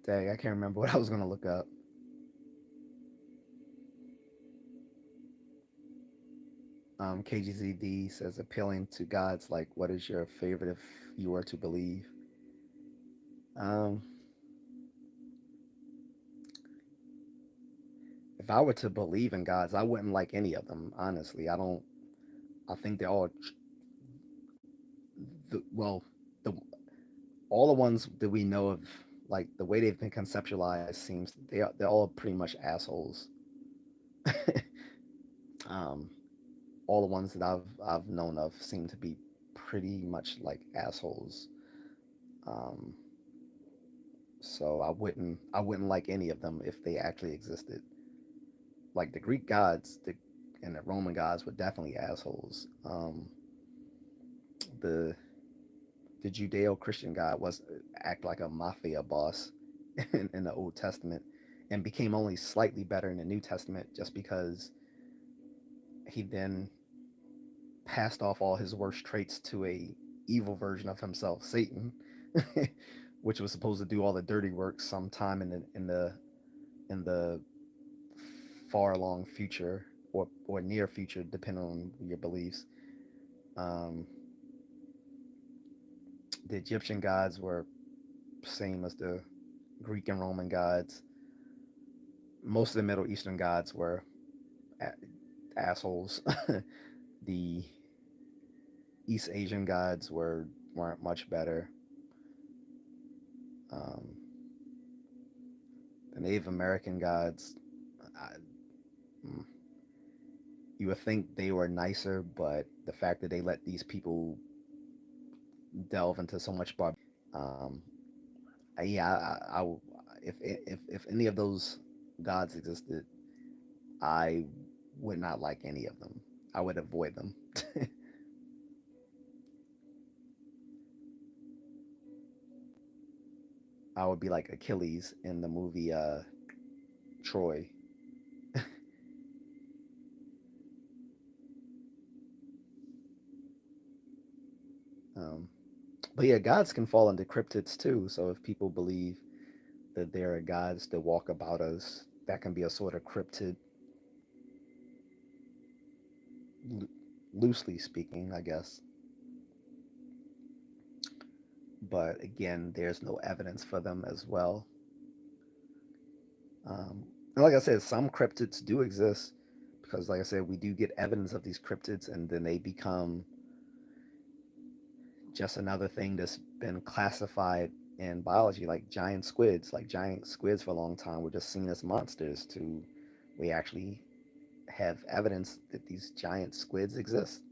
Dang, I can't remember what I was gonna look up. KGZD says appealing to gods like what is your favorite if you were to believe? Um, if I were to believe in gods, I wouldn't like any of them. Honestly, I don't. I think they're all well, the all the ones that we know of, like the way they've been conceptualized, seems they're all pretty much assholes. um, all the ones that I've known of seem to be pretty much like assholes. Um, so I wouldn't like any of them if they actually existed. Like the Greek gods, and the Roman gods were definitely assholes. The Judeo-Christian God was act like a mafia boss in the Old Testament, and became only slightly better in the New Testament just because he then passed off all his worst traits to a evil version of himself, Satan, which was supposed to do all the dirty work sometime in the far long future, or near future, depending on your beliefs. Um, the Egyptian gods were same as the Greek and Roman gods. Most of the Middle Eastern gods were assholes. The East Asian gods weren't much better. Um, the Native American gods, I, mm, you would think they were nicer, but the fact that they let these people delve into so much um, yeah, if any of those gods existed, I would not like any of them. I would avoid them. I would be like Achilles in the movie Troy. Um, but yeah, gods can fall into cryptids too. So if people believe that there are gods that walk about us, that can be a sort of cryptid, lo- loosely speaking, I guess. But again, there's no evidence for them as well. And like I said, some cryptids do exist because, like I said, we do get evidence of these cryptids, and then they become just another thing that's been classified in biology, like giant squids. Like giant squids for a long time were just seen as monsters. To we actually have evidence that these giant squids exist,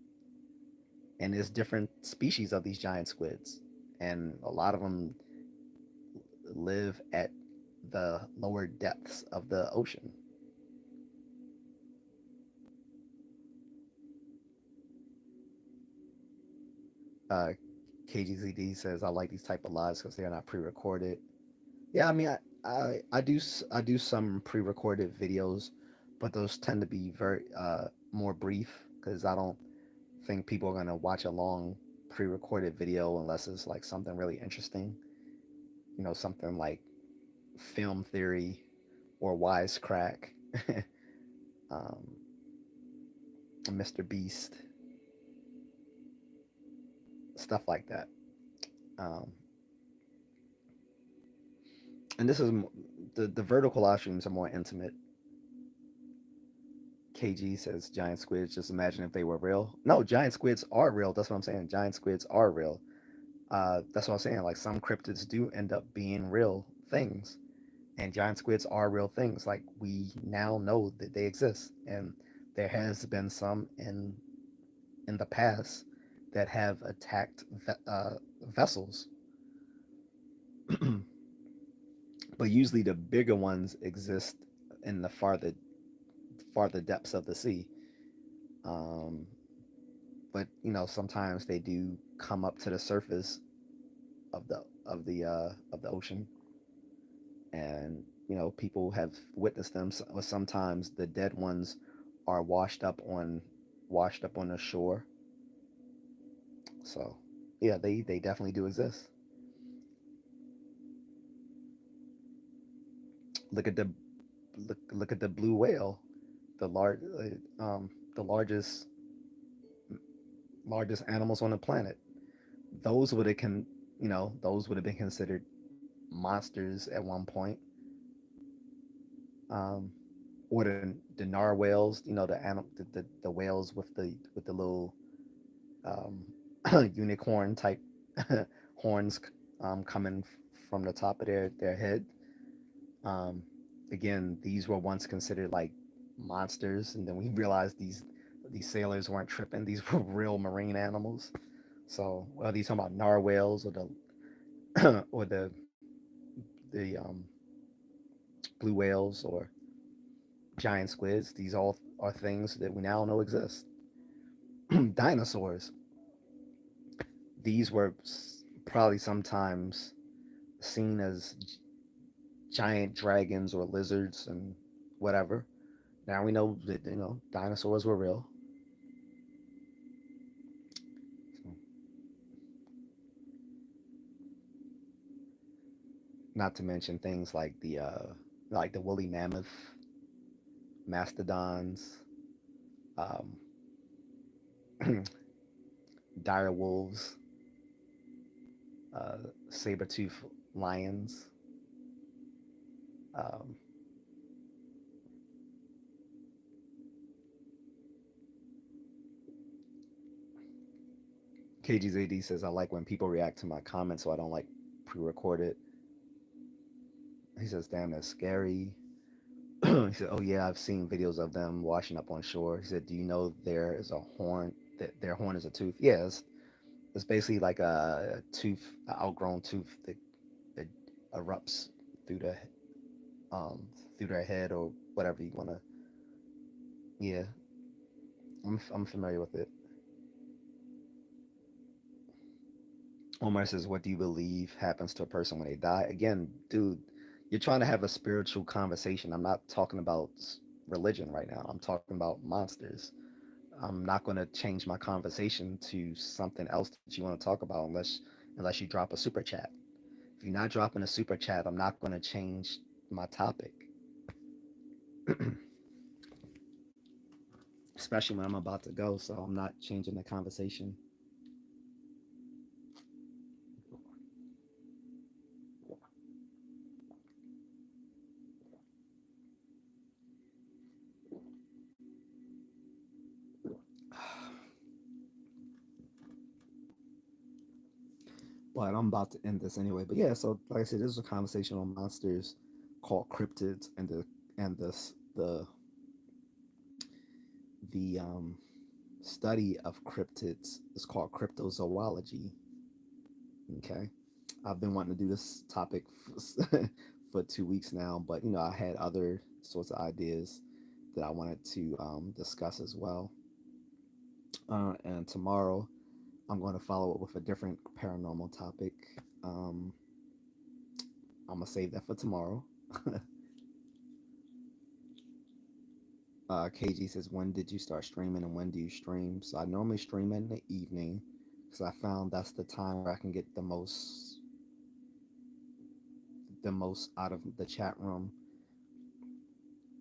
and there's different species of these giant squids, and a lot of them live at the lower depths of the ocean. Uh, KGZD says I like these type of lives because they're not pre-recorded. Yeah, I mean, I do some pre-recorded videos, but those tend to be very more brief because I don't think people are gonna watch a long pre-recorded video unless it's like something really interesting. Something like film theory or wisecrack, um, Mr. Beast, stuff like that. Um, and this is the vertical live streams are more intimate. KG says giant squids. Just imagine if they were real. No, giant squids are real. That's what I'm saying. Giant squids are real. That's what I'm saying. Like some cryptids do end up being real things, and giant squids are real things. Like we now know that they exist, and there has been some in the past that have attacked vessels, but usually the bigger ones exist in the farther depths of the sea. Um, but sometimes they do come up to the surface of the ocean, and people have witnessed them. Sometimes the dead ones are washed up on the shore. So yeah, they definitely do exist. Look at the look at the blue whale, the large the largest animals on the planet. Those would have can those would have been considered monsters at one point. Um, or the narwhals, the whales with the little um, unicorn type horns coming from the top of their head. Um, Again, these were once considered like monsters, and then we realized these sailors weren't tripping. These were real marine animals. So whether you're talking about narwhals or the or the blue whales or giant squids, these all are things that we now know exist. Dinosaurs, these were probably sometimes seen as giant dragons or lizards and whatever. Now we know that dinosaurs were real. So, not to mention things like the woolly mammoth, mastodons, um, dire wolves, uh, saber tooth lions. Um, KGZD says I like when people react to my comments, so I don't like pre-record it. He says, "Damn, that's scary." He said, "Oh yeah, I've seen videos of them washing up on shore." He said, "Do you know there is a horn? That their horn is a tooth?" Yes, it's basically like a tooth, an outgrown tooth that erupts through the um through their head or whatever you wanna. Yeah, I'm familiar with it. Omar says, "What do you believe happens to a person when they die?" Again, dude, you're trying to have a spiritual conversation. I'm not talking about religion right now. I'm talking about monsters. I'm not going to change my conversation to something else that you want to talk about unless you drop a super chat. If you're not dropping a super chat, I'm not going to change my topic, especially when I'm about to go. So I'm not changing the conversation. But I'm about to end this anyway. But yeah, so like I said, this is a conversation on monsters called cryptids, and the study of cryptids is called cryptozoology. Okay, I've been wanting to do this topic for 2 weeks now, but I had other sorts of ideas that I wanted to discuss as well. And tomorrow, I'm going to follow up with a different paranormal topic. Um, I'm gonna save that for tomorrow. KG says, "When did you start streaming and when do you stream?" So I normally stream in the evening because I found that's the time where I can get the most out of the chat room.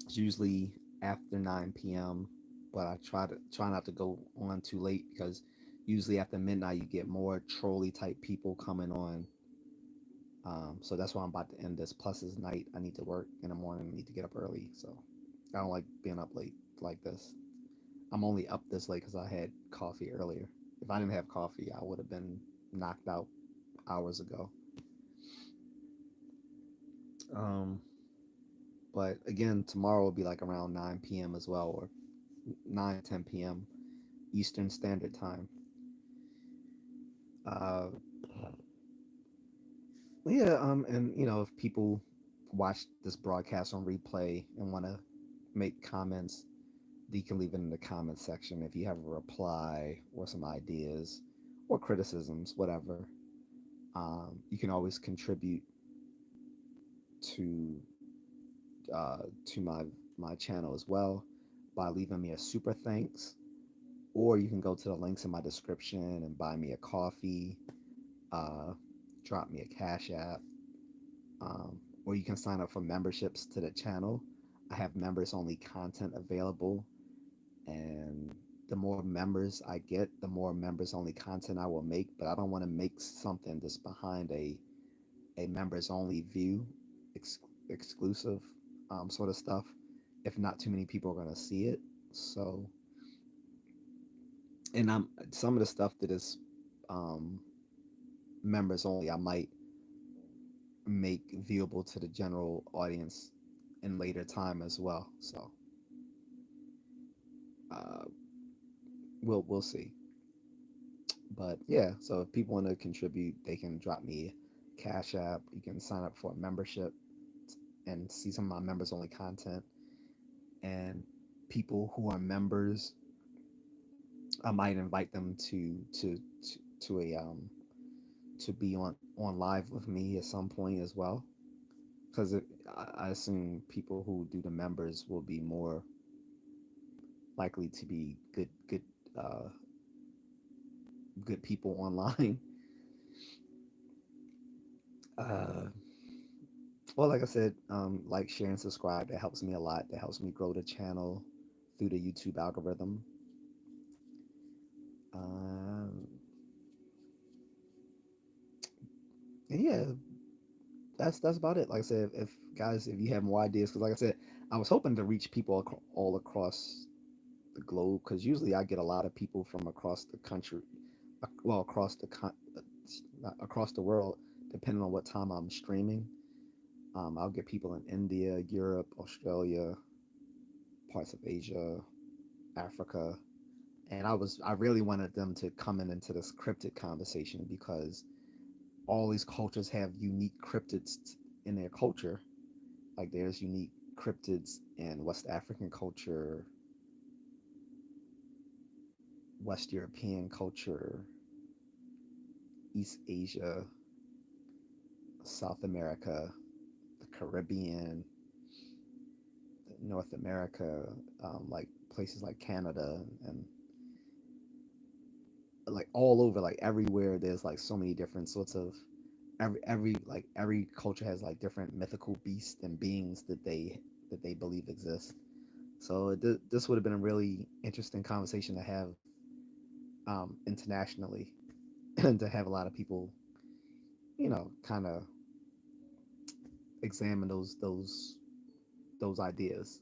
It's usually after 9 p.m., but I try not to go on too late because usually after midnight you get more trolley type people coming on. So that's why I'm about to end this. Plus, it's night. I need to work in the morning. I need to get up early. So I don't like being up late like this. I'm only up this late because I had coffee earlier. If I didn't have coffee, I would have been knocked out hours ago. Um, but again, tomorrow will be like around 9 p.m. as well, or 9 10 p.m. Eastern Standard Time. Uh, yeah, and if people watch this broadcast on replay and want to make comments, you can leave it in the comment section if you have a reply or some ideas or criticisms, whatever. You can always contribute to to my channel as well by leaving me a super thanks, or you can go to the links in my description and buy me a coffee, uh, drop me a cash app, or you can sign up for memberships to the channel. I have members only content available, and the more members I get, the more members only content I will make. But I don't want to make something that's behind a members only view, ex- exclusive sort of stuff. If not too many people are gonna see it, so and I'm some of the stuff that is um, members only, I might make viewable to the general audience in later time as well. So uh, we'll see. But yeah, so if people want to contribute, they can drop me a Cash App. You can sign up for a membership and see some of my members only content. And people who are members, I might invite them to a to be on live with me at some point as well. Because I assume people who do the members will be more likely to be uh, good people online. Uh, well, like I said, like, share, and subscribe. That helps me a lot. That helps me grow the channel through the YouTube algorithm. Um, and yeah, that's about it. Like I said, if guys, if you have more ideas, because like I said, I was hoping to reach people all across the globe, because usually I get a lot of people from across the country, well, across the world, depending on what time I'm streaming. I'll get people in India, Europe, Australia, parts of Asia, Africa, and I really wanted them to come into this cryptid conversation, because all these cultures have unique cryptids in their culture. Like, there's unique cryptids in West African culture, West European culture, East Asia, South America, the Caribbean, North America, like places like Canada, and like all over, like everywhere. There's like so many different sorts of every culture has like different mythical beasts and beings that they believe exist. So this would have been a really interesting conversation to have internationally, and to have a lot of people, kind of examine those ideas.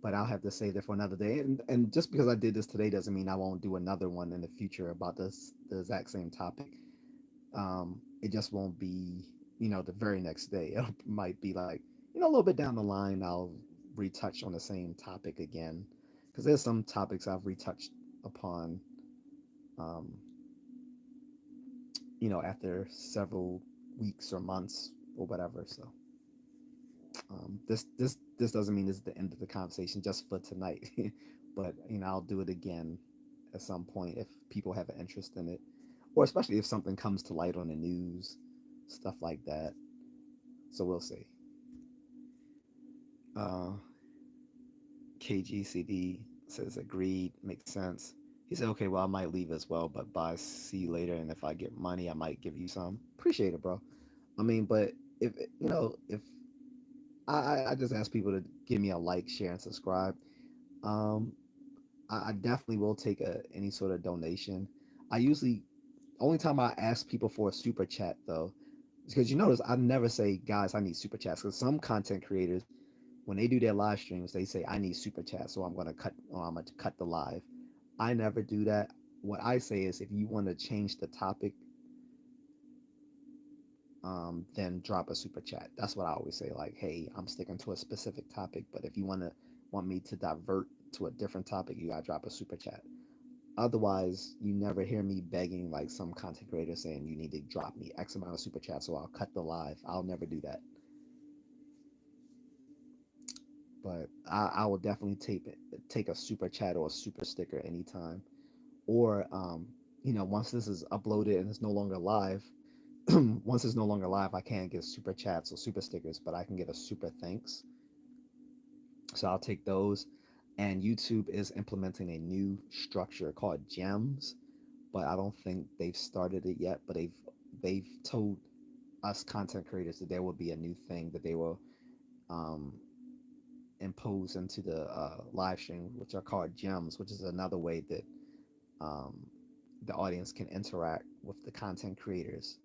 But I'll have to save that for another day. And just because I did this today doesn't mean I won't do another one in the future about the exact same topic. It just won't be, the very next day. It might be like, a little bit down the line, I'll retouch on the same topic again, because there's some topics I've retouched upon, um, after several weeks or months or whatever. So this doesn't mean this is the end of the conversation just for tonight, but I'll do it again at some point if people have an interest in it, or especially if something comes to light on the news, stuff like that. So we'll see. Uh, KGCD says agreed, makes sense. He said, okay, well, I might leave as well, but bye, see you later. And if I get money, I might give you some. Appreciate it, bro. I mean, but if I just ask people to give me a like, share, and subscribe. Um, I definitely will take any sort of donation. I usually only time I ask people for a super chat though, is because you notice I never say, guys, I need super chats. Because some content creators, when they do their live streams, they say I need super chats, so I'm gonna cut the live. I never do that. What I say is, if you want to change the topic, then drop a super chat. That's what I always say. Like, hey, I'm sticking to a specific topic, but if you want me to divert to a different topic, you gotta drop a super chat. Otherwise, you never hear me begging like some content creator saying you need to drop me X amount of super chats, so I'll cut the live. I'll never do that. But I will definitely take a super chat or a super sticker anytime. Or once this is uploaded and it's no longer live, once it's no longer live, I can't get super chats or super stickers, but I can get a super thanks. So I'll take those. And YouTube is implementing a new structure called gems, but I don't think they've started it yet. But they've told us content creators that there will be a new thing that they will um, impose into the live stream, which are called gems, which is another way that um, the audience can interact with the content creators.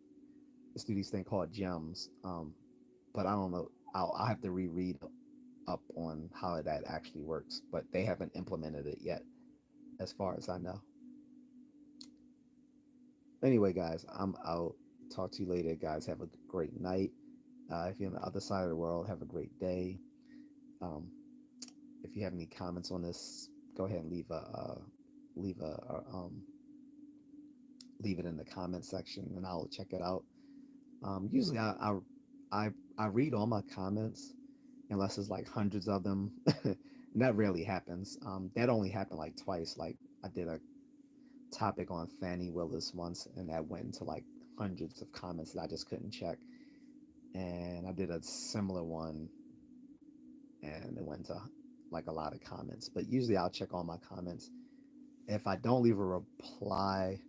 Let's do these thing called gems, but I don't know. I'll have to reread up on how that actually works, but they haven't implemented it yet, as far as I know. Anyway, guys, I'm out. Talk to you later, guys. Have a great night. If you're on the other side of the world, have a great day. Um, if you have any comments on this, go ahead and leave leave it in the comment section, and I'll check it out. Usually, I I read all my comments unless it's like hundreds of them. And that rarely happens. That only happened like twice. Like I did a topic on Fannie Willis once, and that went into like hundreds of comments that I just couldn't check. And I did a similar one, and it went to like a lot of comments. But usually I'll check all my comments. If I don't leave a reply,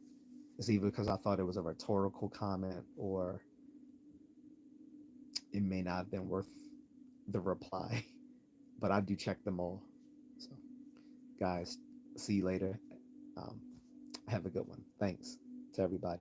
it's either because I thought it was a rhetorical comment, or it may not have been worth the reply. But I do check them all. So, guys, see you later. Um, have a good one. Thanks to everybody.